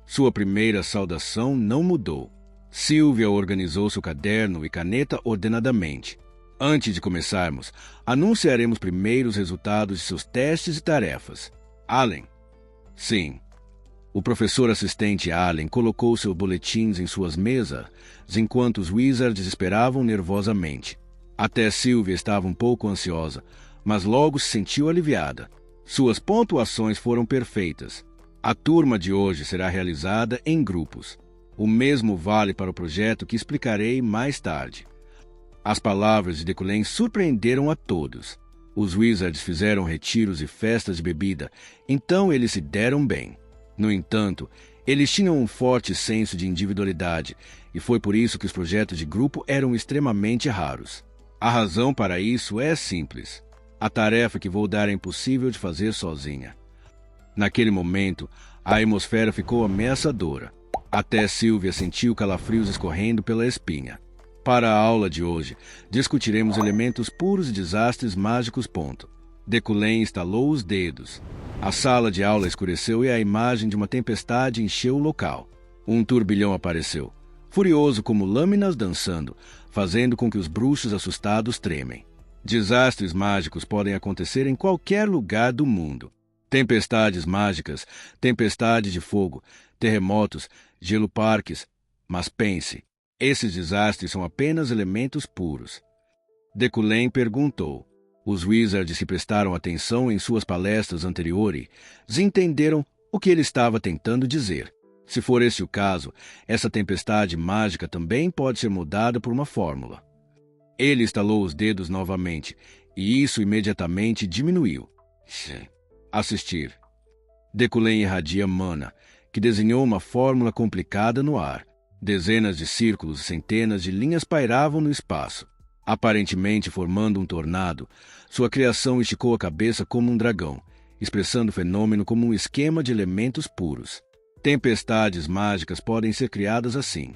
Sua primeira saudação não mudou. Sylvia organizou seu caderno e caneta ordenadamente. Antes de começarmos, anunciaremos primeiro os resultados de seus testes e tarefas. Allen. Sim. O professor assistente Allen colocou seus boletins em suas mesas, enquanto os Wizards esperavam nervosamente. Até Sylvia estava um pouco ansiosa, mas logo se sentiu aliviada. Suas pontuações foram perfeitas. A turma de hoje será realizada em grupos. O mesmo vale para o projeto que explicarei mais tarde. As palavras de Decullen surpreenderam a todos. Os Wizards fizeram retiros e festas de bebida, então eles se deram bem. No entanto, eles tinham um forte senso de individualidade, e foi por isso que os projetos de grupo eram extremamente raros. A razão para isso é simples. A tarefa que vou dar é impossível de fazer sozinha. Naquele momento, a atmosfera ficou ameaçadora. Até Sylvia sentiu calafrios escorrendo pela espinha. Para a aula de hoje, discutiremos elementos puros e desastres mágicos. Decullen estalou os dedos. A sala de aula escureceu e a imagem de uma tempestade encheu o local. Um turbilhão apareceu, furioso como lâminas dançando, fazendo com que os bruxos assustados tremem. Desastres mágicos podem acontecer em qualquer lugar do mundo. Tempestades mágicas, tempestade de fogo, terremotos, gelo-parques. Mas pense, esses desastres são apenas elementos puros. Decullen perguntou. Os Wizards se prestaram atenção em suas palestras anteriores e entenderam o que ele estava tentando dizer. Se for esse o caso, essa tempestade mágica também pode ser mudada por uma fórmula. Ele estalou os dedos novamente, e isso imediatamente diminuiu. Assistir. Decullen irradia mana, que desenhou uma fórmula complicada no ar. Dezenas de círculos e centenas de linhas pairavam no espaço. Aparentemente formando um tornado, sua criação esticou a cabeça como um dragão, expressando o fenômeno como um esquema de elementos puros. Tempestades mágicas podem ser criadas assim.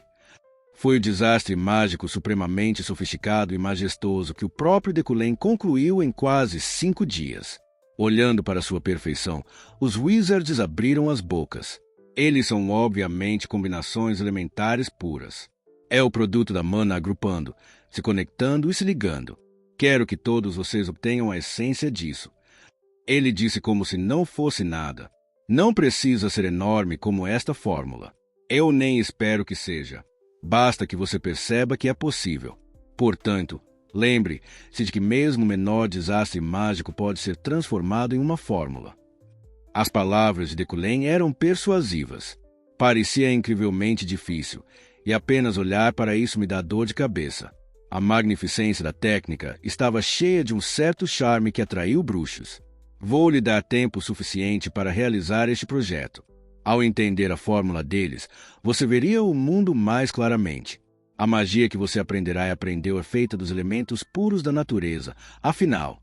Foi o desastre mágico supremamente sofisticado e majestoso que o próprio Decullen concluiu em quase 5 dias. Olhando para sua perfeição, os Wizards abriram as bocas. Eles são obviamente combinações elementares puras. É o produto da mana agrupando, se conectando e se ligando. Quero que todos vocês obtenham a essência disso. Ele disse como se não fosse nada. Não precisa ser enorme como esta fórmula. Eu nem espero que seja. Basta que você perceba que é possível. Portanto, lembre-se de que mesmo o menor desastre mágico pode ser transformado em uma fórmula. As palavras de Decullen eram persuasivas. Parecia incrivelmente difícil, e apenas olhar para isso me dá dor de cabeça. A magnificência da técnica estava cheia de um certo charme que atraiu bruxos. Vou lhe dar tempo suficiente para realizar este projeto. Ao entender a fórmula deles, você veria o mundo mais claramente. A magia que você aprenderá e aprendeu é feita dos elementos puros da natureza. Afinal,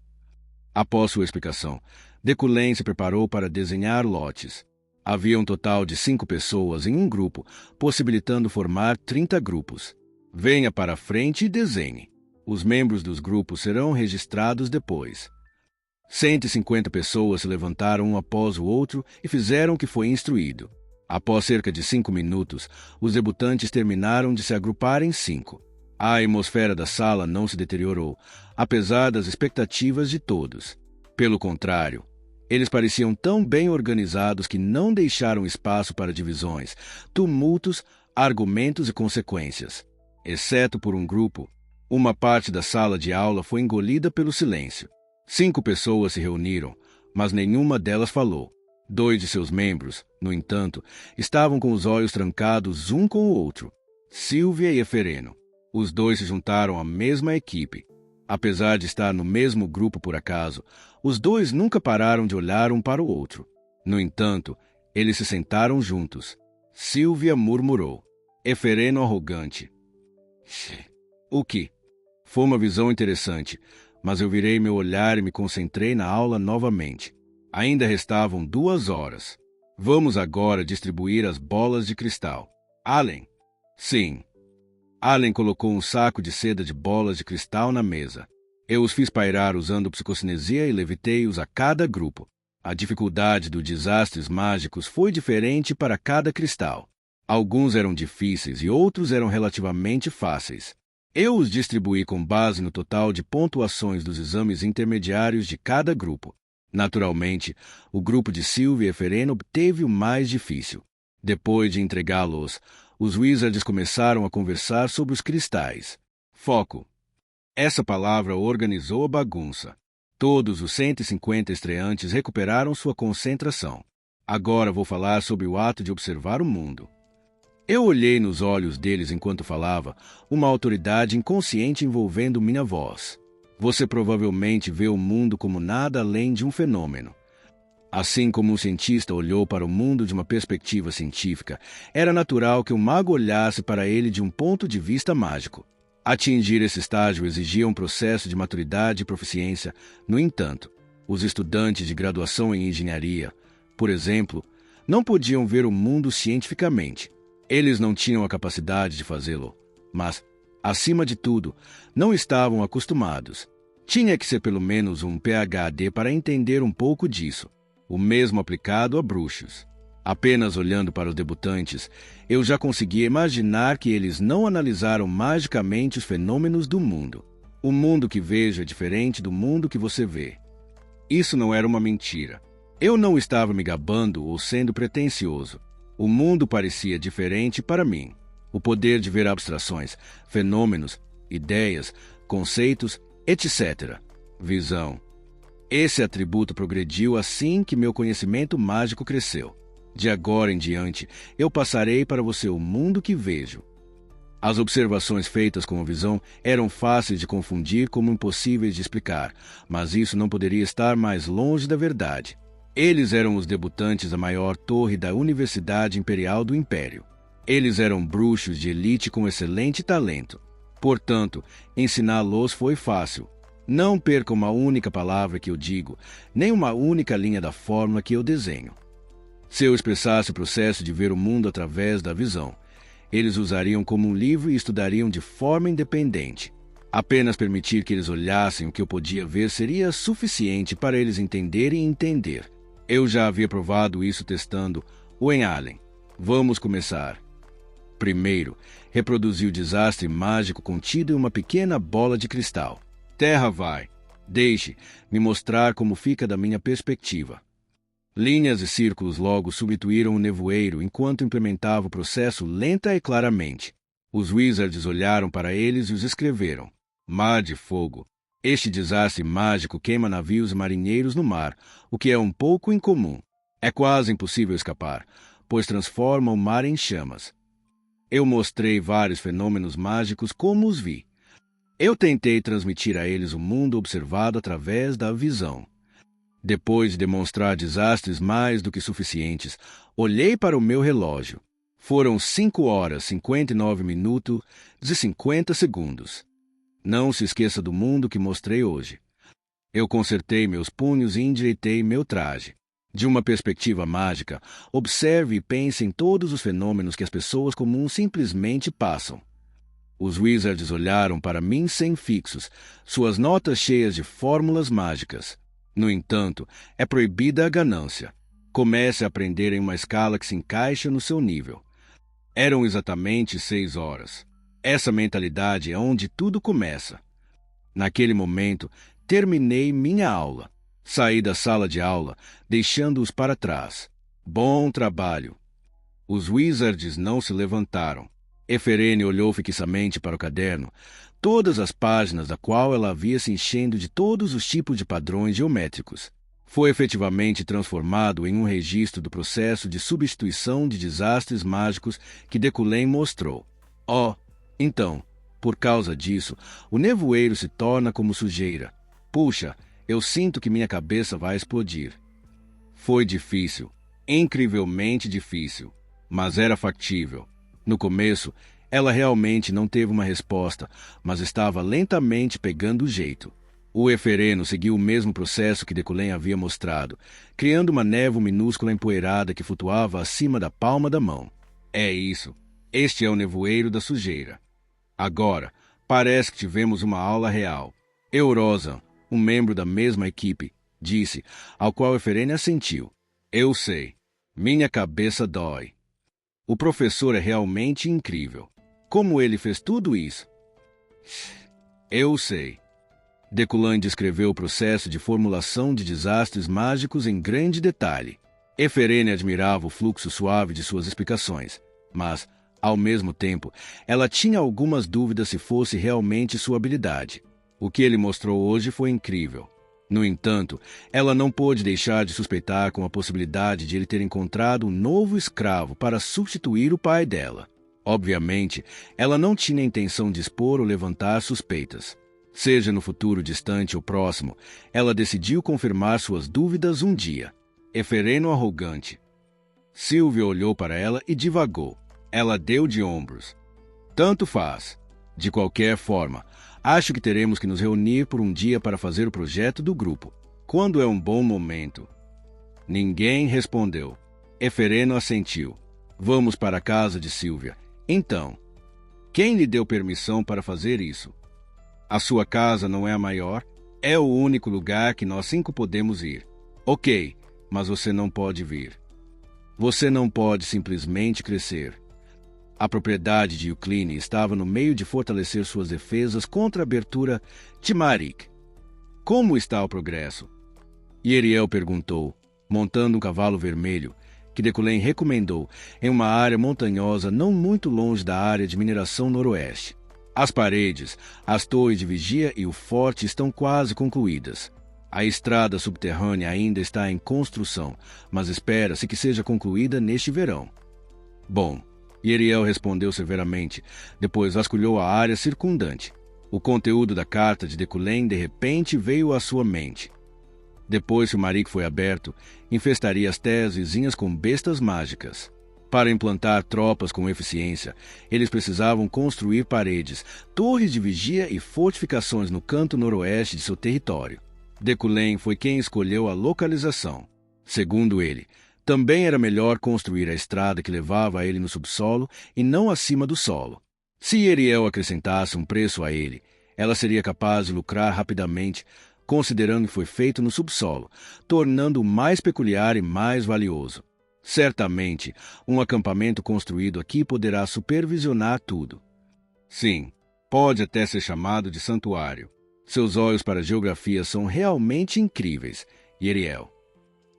após sua explicação, Decullen se preparou para desenhar lotes. Havia um total de 5 pessoas em um grupo, possibilitando formar 30 grupos. Venha para a frente e desenhe. Os membros dos grupos serão registrados depois. 150 pessoas se levantaram um após o outro e fizeram o que foi instruído. Após cerca de 5 minutos, os debutantes terminaram de se agrupar em 5. A atmosfera da sala não se deteriorou, apesar das expectativas de todos. Pelo contrário, eles pareciam tão bem organizados que não deixaram espaço para divisões, tumultos, argumentos e consequências. Exceto por um grupo, uma parte da sala de aula foi engolida pelo silêncio. 5 pessoas se reuniram, mas nenhuma delas falou. 2 de seus membros, no entanto, estavam com os olhos trancados um com o outro. Sylvia e Efereno. Os 2 se juntaram à mesma equipe. Apesar de estar no mesmo grupo por acaso, os 2 nunca pararam de olhar um para o outro. No entanto, eles se sentaram juntos. Sylvia murmurou. Efereno arrogante. O que? Foi uma visão interessante, mas eu virei meu olhar e me concentrei na aula novamente. Ainda restavam 2 horas. Vamos agora distribuir as bolas de cristal. Allen? Sim. Allen colocou um saco de seda de bolas de cristal na mesa. Eu os fiz pairar usando psicocinesia e levitei-os a cada grupo. A dificuldade dos desastres mágicos foi diferente para cada cristal. Alguns eram difíceis e outros eram relativamente fáceis. Eu os distribuí com base no total de pontuações dos exames intermediários de cada grupo. Naturalmente, o grupo de Sylvia e Efereno obteve o mais difícil. Depois de entregá-los, os Wizards começaram a conversar sobre os cristais. Foco. Essa palavra organizou a bagunça. Todos os 150 estreantes recuperaram sua concentração. Agora vou falar sobre o ato de observar o mundo. Eu olhei nos olhos deles enquanto falava, uma autoridade inconsciente envolvendo minha voz. Você provavelmente vê o mundo como nada além de um fenômeno. Assim como um cientista olhou para o mundo de uma perspectiva científica, era natural que um mago olhasse para ele de um ponto de vista mágico. Atingir esse estágio exigia um processo de maturidade e proficiência. No entanto, os estudantes de graduação em engenharia, por exemplo, não podiam ver o mundo cientificamente. Eles não tinham a capacidade de fazê-lo, mas, acima de tudo, não estavam acostumados. Tinha que ser pelo menos um PhD para entender um pouco disso. o mesmo aplicado a bruxos. Apenas olhando para os debutantes, eu já conseguia imaginar que eles não analisaram magicamente os fenômenos do mundo. O mundo que vejo é diferente do mundo que você vê. Isso não era uma mentira. Eu não estava me gabando ou sendo pretensioso. O mundo parecia diferente para mim. O poder de ver abstrações, fenômenos, ideias, conceitos, etc. Visão. Esse atributo progrediu assim que meu conhecimento mágico cresceu. De agora em diante, eu passarei para você o mundo que vejo. As observações feitas com a visão eram fáceis de confundir como impossíveis de explicar, mas isso não poderia estar mais longe da verdade. Eles eram os debutantes da maior torre da Universidade Imperial do Império. Eles eram bruxos de elite com excelente talento. Portanto, ensiná-los foi fácil. Não perca uma única palavra que eu digo, nem uma única linha da fórmula que eu desenho. Se eu expressasse o processo de ver o mundo através da visão, eles usariam como um livro e estudariam de forma independente. Apenas permitir que eles olhassem o que eu podia ver seria suficiente para eles entenderem e entender. Eu já havia provado isso testando o em Allen. Vamos começar. Primeiro, reproduzi o desastre mágico contido em uma pequena bola de cristal. Terra vai. Deixe me mostrar como fica da minha perspectiva. Linhas e círculos logo substituíram o nevoeiro enquanto implementava o processo lenta e claramente. Os Wizards olharam para eles e os escreveram. Mar de fogo. Este desastre mágico queima navios e marinheiros no mar, o que é um pouco incomum. É quase impossível escapar, pois transforma o mar em chamas. Eu mostrei vários fenômenos mágicos como os vi. Eu tentei transmitir a eles o mundo observado através da visão. Depois de demonstrar desastres mais do que suficientes, olhei para o meu relógio. Foram 5 horas, 59 minutos e 50 segundos. Não se esqueça do mundo que mostrei hoje. Eu consertei meus punhos e endireitei meu traje. De uma perspectiva mágica, observe e pense em todos os fenômenos que as pessoas comuns simplesmente passam. Os Wizards olharam para mim sem fixos, suas notas cheias de fórmulas mágicas. No entanto, é proibida a ganância. Comece a aprender em uma escala que se encaixa no seu nível. Eram exatamente 6 horas. Essa mentalidade é onde tudo começa. Naquele momento, terminei minha aula. Saí da sala de aula, deixando-os para trás. Bom trabalho. Os Wizards não se levantaram. Eferene olhou fixamente para o caderno, todas as páginas da qual ela havia se enchendo de todos os tipos de padrões geométricos. Foi efetivamente transformado em um registro do processo de substituição de desastres mágicos que Decullen mostrou. Então, por causa disso, o nevoeiro se torna como sujeira. Puxa, eu sinto que minha cabeça vai explodir. Foi difícil, incrivelmente difícil, mas era factível. No começo, ela realmente não teve uma resposta, mas estava lentamente pegando o jeito. O Efereno seguiu o mesmo processo que Decullen havia mostrado, criando uma névoa minúscula empoeirada que flutuava acima da palma da mão. É isso. Este é o nevoeiro da sujeira. Agora, parece que tivemos uma aula real. Eurozan, um membro da mesma equipe, disse, ao qual Eferene assentiu. Eu sei. Minha cabeça dói. O professor é realmente incrível. Como ele fez tudo isso? Eu sei. Decullen descreveu o processo de formulação de desastres mágicos em grande detalhe. Eferene admirava o fluxo suave de suas explicações, mas, ao mesmo tempo, ela tinha algumas dúvidas se fosse realmente sua habilidade. O que ele mostrou hoje foi incrível. No entanto, ela não pôde deixar de suspeitar com a possibilidade de ele ter encontrado um novo escravo para substituir o pai dela. Obviamente, ela não tinha a intenção de expor ou levantar suspeitas. Seja no futuro distante ou próximo, ela decidiu confirmar suas dúvidas um dia. Efereno arrogante. Sylvia olhou para ela e divagou. Ela deu de ombros. Tanto faz. De qualquer forma, acho que teremos que nos reunir por um dia para fazer o projeto do grupo. Quando é um bom momento? Ninguém respondeu. Efereno assentiu. Vamos para a casa de Sylvia. Então, quem lhe deu permissão para fazer isso? A sua casa não é a maior? É o único lugar que nós 5 podemos ir. Ok, mas você não pode vir. Você não pode simplesmente crescer. A propriedade de Yucline estava no meio de fortalecer suas defesas contra a abertura de Marik. Como está o progresso? Yeriel perguntou, montando um cavalo vermelho, que Deculém recomendou, em uma área montanhosa não muito longe da área de mineração noroeste. As paredes, as torres de vigia e o forte estão quase concluídas. A estrada subterrânea ainda está em construção, mas espera-se que seja concluída neste verão. Bom, Yeriel respondeu severamente, depois vasculhou a área circundante. O conteúdo da carta de Deculém de repente veio à sua mente. Depois que o Marik foi aberto, infestaria as terras vizinhas com bestas mágicas. Para implantar tropas com eficiência, eles precisavam construir paredes, torres de vigia e fortificações no canto noroeste de seu território. Deculém foi quem escolheu a localização. Segundo ele, também era melhor construir a estrada que levava a ele no subsolo e não acima do solo. Se Yeriel acrescentasse um preço a ele, ela seria capaz de lucrar rapidamente, considerando que foi feito no subsolo, tornando-o mais peculiar e mais valioso. Certamente, um acampamento construído aqui poderá supervisionar tudo. Sim, pode até ser chamado de santuário. Seus olhos para a geografia são realmente incríveis, Yeriel.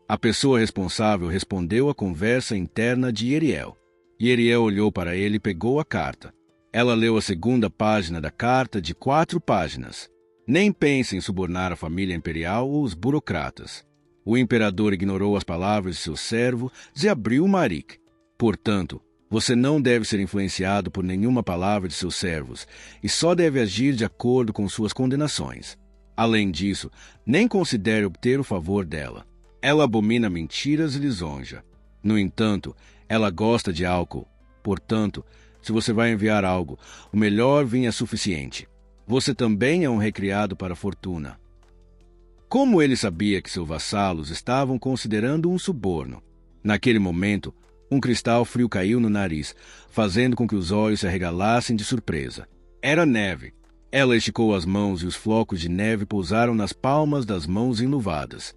A pessoa responsável respondeu à conversa interna de Yeriel. Yeriel olhou para ele e pegou a carta. Ela leu a segunda página da carta de 4 páginas. Nem pense em subornar a família imperial ou os burocratas. O imperador ignorou as palavras de seu servo Zeabril Marik. Portanto, você não deve ser influenciado por nenhuma palavra de seus servos e só deve agir de acordo com suas condenações. Além disso, nem considere obter o favor dela. Ela abomina mentiras e lisonja. No entanto, ela gosta de álcool. Portanto, se você vai enviar algo, o melhor vinho é suficiente. Você também é um recriado para a fortuna. Como ele sabia que seus vassalos estavam considerando um suborno? Naquele momento, um cristal frio caiu no nariz, fazendo com que os olhos se arregalassem de surpresa. Era neve. Ela esticou as mãos e os flocos de neve pousaram nas palmas das mãos enluvadas.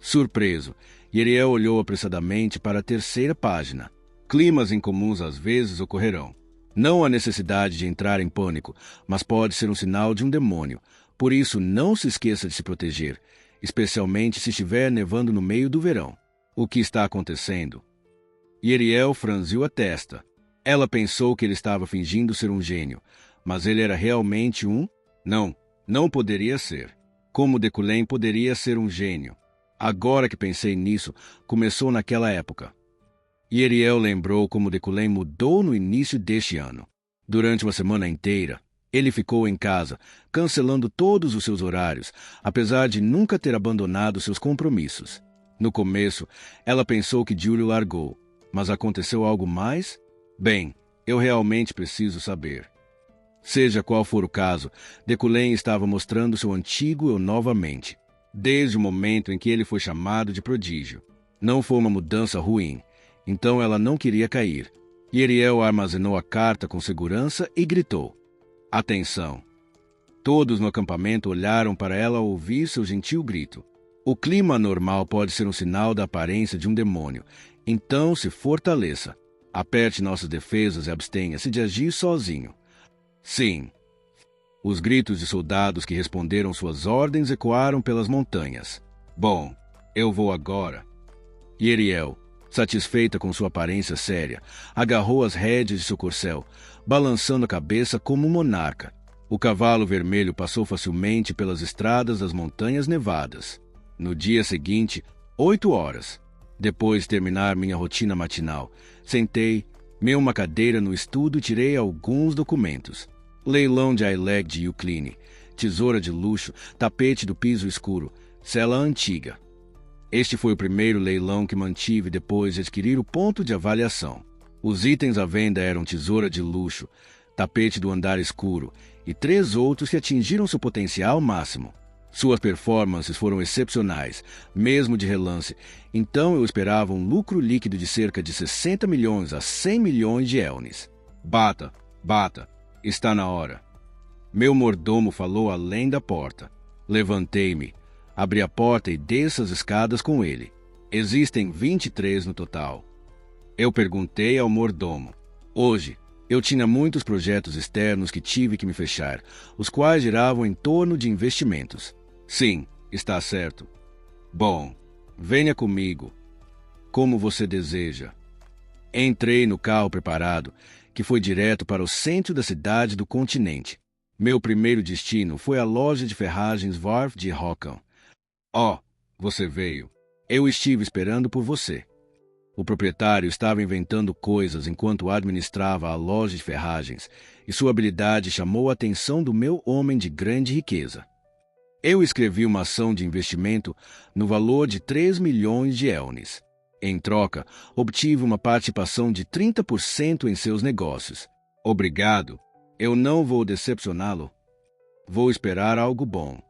Surpreso, Yeriel olhou apressadamente para a terceira página. Climas incomuns às vezes ocorrerão. Não há necessidade de entrar em pânico, mas pode ser um sinal de um demônio. Por isso, não se esqueça de se proteger, especialmente se estiver nevando no meio do verão. O que está acontecendo? Yeriel franziu a testa. Ela pensou que ele estava fingindo ser um gênio, mas ele era realmente um? Não poderia ser. Como Deculém poderia ser um gênio? Agora que pensei nisso, começou naquela época. Yeriel lembrou como Deculém mudou no início deste ano. Durante uma semana inteira, ele ficou em casa, cancelando todos os seus horários, apesar de nunca ter abandonado seus compromissos. No começo, ela pensou que Júlio largou, mas aconteceu algo mais? Bem, eu realmente preciso saber. Seja qual for o caso, Deculém estava mostrando seu antigo eu novamente, desde o momento em que ele foi chamado de prodígio. Não foi uma mudança ruim, então ela não queria cair. Yeriel armazenou a carta com segurança e gritou: "Atenção!" Todos no acampamento olharam para ela ao ouvir seu gentil grito. O clima anormal pode ser um sinal da aparência de um demônio, então se fortaleça. Aperte nossas defesas e abstenha-se de agir sozinho. Sim. Os gritos de soldados que responderam suas ordens ecoaram pelas montanhas. Bom, eu vou agora. Yeriel, satisfeita com sua aparência séria, agarrou as rédeas de seu corcel, balançando a cabeça como um monarca. O cavalo vermelho passou facilmente pelas estradas das montanhas nevadas. No dia seguinte, 8 horas, depois de terminar minha rotina matinal, sentei, me uma cadeira no estudo e tirei alguns documentos. Leilão de Aileg de Yucline, tesoura de luxo, tapete do piso escuro, cela antiga. Este foi o primeiro leilão que mantive depois de adquirir o ponto de avaliação. Os itens à venda eram tesoura de luxo, tapete do andar escuro e 3 outros que atingiram seu potencial máximo. Suas performances foram excepcionais, mesmo de relance, então eu esperava um lucro líquido de cerca de 60 milhões a 100 milhões de elnes. Bata, está na hora. Meu mordomo falou além da porta. Levantei-me. Abri a porta e desça as escadas com ele. Existem 23 no total. Eu perguntei ao mordomo. Hoje, eu tinha muitos projetos externos que tive que me fechar, os quais giravam em torno de investimentos. Sim, está certo. Bom, venha comigo. Como você deseja. Entrei no carro preparado, que foi direto para o centro da cidade do continente. Meu primeiro destino foi a loja de ferragens Wharf de Rockham. Oh, você veio. Eu estive esperando por você. O proprietário estava inventando coisas enquanto administrava a loja de ferragens, e sua habilidade chamou a atenção do meu homem de grande riqueza. Eu escrevi uma ação de investimento no valor de 3 milhões de éunis. Em troca, obtive uma participação de 30% em seus negócios. Obrigado. Eu não vou decepcioná-lo. Vou esperar algo bom.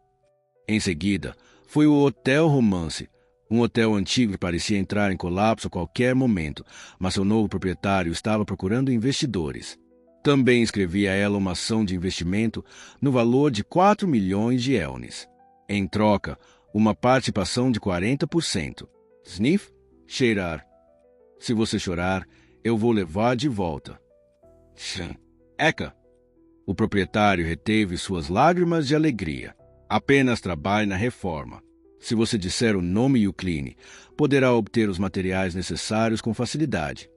Em seguida, foi o Hotel Romance, um hotel antigo que parecia entrar em colapso a qualquer momento, mas seu novo proprietário estava procurando investidores. Também escrevi a ela uma ação de investimento no valor de 4 milhões de éunis. Em troca, uma participação de 40%. Sniff? Cheirar. Se você chorar, eu vou levar de volta. Eca! O proprietário reteve suas lágrimas de alegria. Apenas trabalhe na reforma. Se você disser o nome Eucline, poderá obter os materiais necessários com facilidade.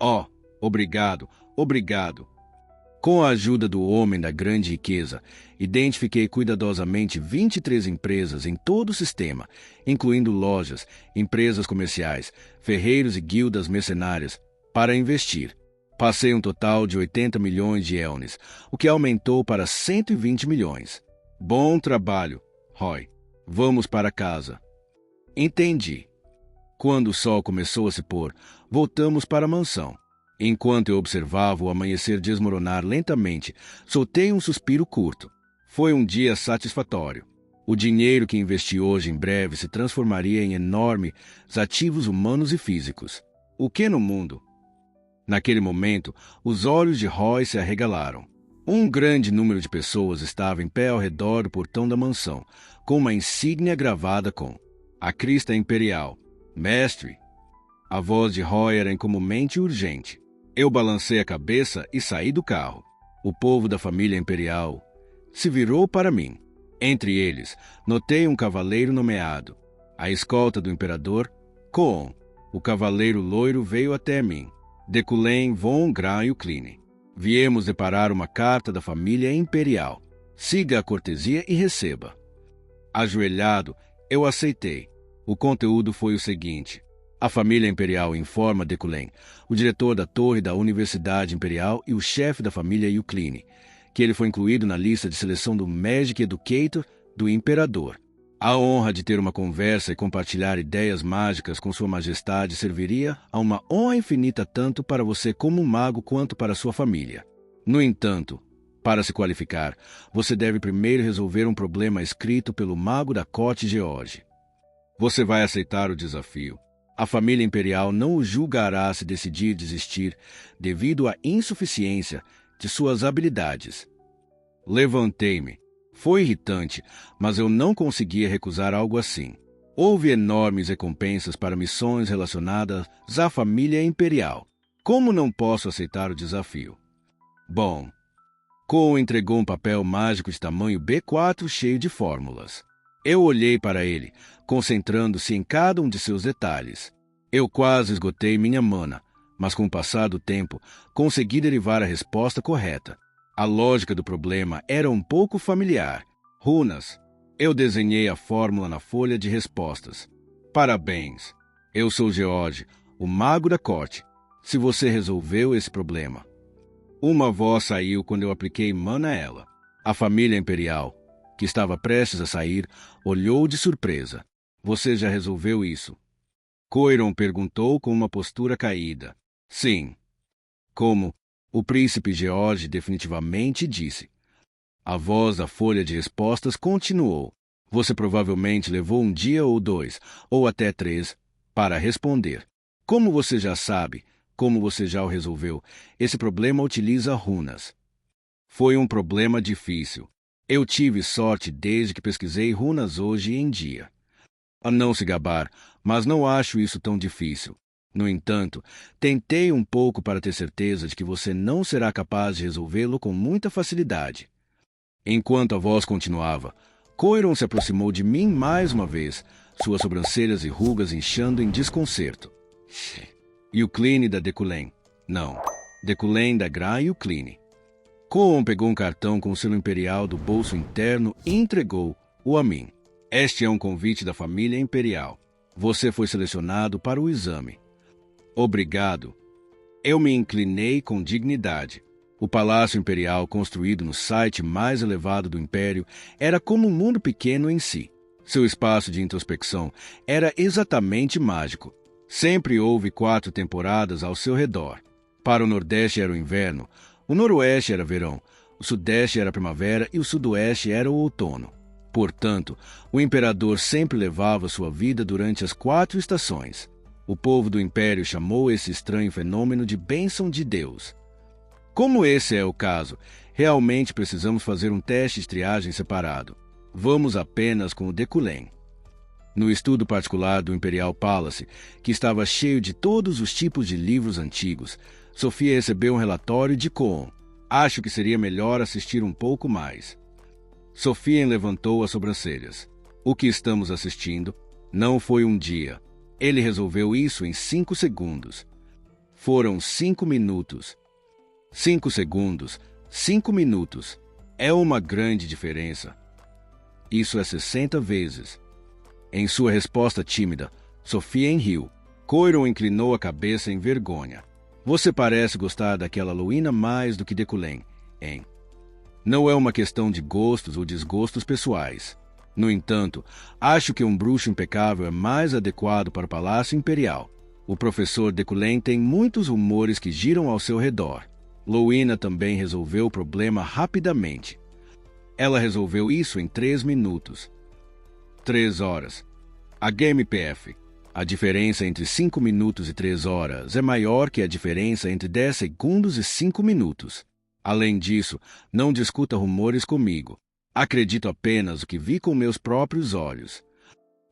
Oh, obrigado, obrigado. Com a ajuda do homem da grande riqueza, identifiquei cuidadosamente 23 empresas em todo o sistema, incluindo lojas, empresas comerciais, ferreiros e guildas mercenárias, para investir. Passei um total de 80 milhões de éunis, o que aumentou para 120 milhões. Bom trabalho, Roy. Vamos para casa. Entendi. Quando o sol começou a se pôr, voltamos para a mansão. Enquanto eu observava o amanhecer desmoronar lentamente, soltei um suspiro curto. Foi um dia satisfatório. O dinheiro que investi hoje em breve se transformaria em enormes ativos humanos e físicos. O que no mundo? Naquele momento, os olhos de Roy se arregalaram. Um grande número de pessoas estava em pé ao redor do portão da mansão, com uma insígnia gravada com a crista imperial. Mestre! A voz de Roy era incomumente urgente. Eu balancei a cabeça e saí do carro. O povo da família imperial se virou para mim. Entre eles, notei um cavaleiro nomeado. A escolta do imperador, Coon. O cavaleiro loiro veio até mim. Deculen von Gran Eucline. Viemos deparar uma carta da família imperial. Siga a cortesia e receba. Ajoelhado, eu aceitei. O conteúdo foi o seguinte. A família imperial informa Deculen, o diretor da torre da Universidade Imperial e o chefe da família Eucline, que ele foi incluído na lista de seleção do Magic Educator do Imperador. A honra de ter uma conversa e compartilhar ideias mágicas com Sua Majestade serviria a uma honra infinita tanto para você como mago quanto para sua família. No entanto, para se qualificar, você deve primeiro resolver um problema escrito pelo mago da corte George. Você vai aceitar o desafio. A família imperial não o julgará se decidir desistir devido à insuficiência de suas habilidades. Levantei-me. Foi irritante, mas eu não conseguia recusar algo assim. Houve enormes recompensas para missões relacionadas à família imperial. Como não posso aceitar o desafio? Bom, Cole entregou um papel mágico de tamanho B4 cheio de fórmulas. Eu olhei para ele, concentrando-se em cada um de seus detalhes. Eu quase esgotei minha mana, mas com o passar do tempo, consegui derivar a resposta correta. A lógica do problema era um pouco familiar. Runas. Eu desenhei a fórmula na folha de respostas. Parabéns. Eu sou George, o mago da corte. Se você resolveu esse problema. Uma voz saiu quando eu apliquei mana a ela. A família imperial, que estava prestes a sair, olhou de surpresa. Você já resolveu isso? Coiron perguntou com uma postura caída. Sim. Como? O príncipe George definitivamente disse. A voz da folha de respostas continuou. Você provavelmente levou um dia ou 2, ou até 3, para responder. Como você já sabe, como você já o resolveu, esse problema utiliza runas. Foi um problema difícil. Eu tive sorte desde que pesquisei runas hoje em dia. A não se gabar, mas não acho isso tão difícil. No entanto, tentei um pouco para ter certeza de que você não será capaz de resolvê-lo com muita facilidade. Enquanto a voz continuava, Coiron se aproximou de mim mais uma vez, suas sobrancelhas e rugas inchando em desconcerto. E o Cline da Deculen. Não, Deculen da Gra e o Cline. Coon pegou um cartão com o selo imperial do bolso interno e entregou-o a mim. Este é um convite da família imperial. Você foi selecionado para o exame. Obrigado. Eu me inclinei com dignidade. O Palácio Imperial, construído no site mais elevado do Império, era como um mundo pequeno em si. Seu espaço de introspecção era exatamente mágico. Sempre houve 4 temporadas ao seu redor. Para o Nordeste era o inverno, o Noroeste era verão, o Sudeste era a primavera e o Sudoeste era o outono. Portanto, o Imperador sempre levava sua vida durante as 4 estações. O povo do Império chamou esse estranho fenômeno de bênção de Deus. Como esse é o caso, realmente precisamos fazer um teste de triagem separado. Vamos apenas com o Deculen. No estudo particular do Imperial Palace, que estava cheio de todos os tipos de livros antigos, Sofia recebeu um relatório de Coon. Acho que seria melhor assistir um pouco mais. Sofia levantou as sobrancelhas. O que estamos assistindo não foi um dia. Ele resolveu isso em 5 segundos. Foram 5 minutos. 5 segundos, 5 minutos. É uma grande diferença. Isso é 60 vezes. Em sua resposta tímida, Sofia riu. Coiron inclinou a cabeça em vergonha. Você parece gostar daquela Louina mais do que Deculen, hein? Não é uma questão de gostos ou desgostos pessoais. No entanto, acho que um bruxo impecável é mais adequado para o Palácio Imperial. O professor Deculen tem muitos rumores que giram ao seu redor. Louina também resolveu o problema rapidamente. Ela resolveu isso em 3 minutos. 3 horas. A GamePF. A diferença entre 5 minutos e 3 horas é maior que a diferença entre 10 segundos e 5 minutos. Além disso, não discuta rumores comigo. Acredito apenas o que vi com meus próprios olhos.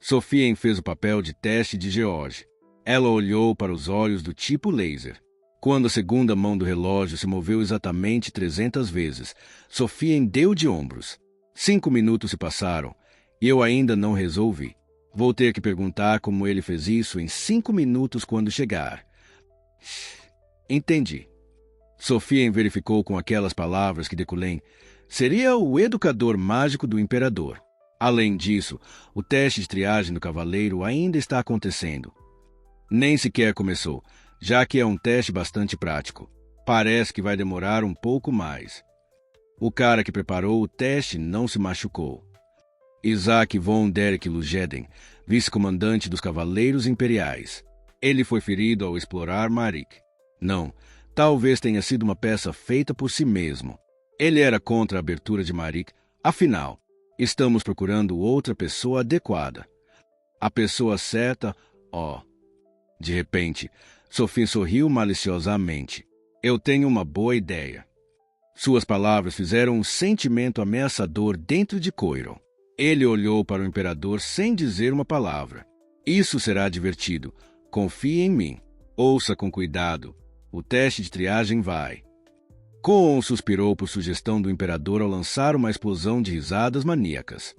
Sofia fez o papel de teste de George. Ela olhou para os olhos do tipo laser. Quando a segunda mão do relógio se moveu exatamente 300 vezes, Sofia deu de ombros. 5 minutos se passaram e eu ainda não resolvi. Vou ter que perguntar como ele fez isso em 5 minutos quando chegar. Entendi. Sofia verificou com aquelas palavras que Deculen seria o educador mágico do Imperador. Além disso, o teste de triagem do cavaleiro ainda está acontecendo. Nem sequer começou, já que é um teste bastante prático. Parece que vai demorar um pouco mais. O cara que preparou o teste não se machucou. Isaac von Derek Lugeden, vice-comandante dos Cavaleiros Imperiais. Ele foi ferido ao explorar Marik. Não, talvez tenha sido uma peça feita por si mesmo. Ele era contra a abertura de Marik. Afinal, estamos procurando outra pessoa adequada. A pessoa certa, De repente, Sophie sorriu maliciosamente. Eu tenho uma boa ideia. Suas palavras fizeram um sentimento ameaçador dentro de Coiron. Ele olhou para o Imperador sem dizer uma palavra. Isso será divertido. Confie em mim. Ouça com cuidado. O teste de triagem vai. Coon suspirou por sugestão do Imperador ao lançar uma explosão de risadas maníacas.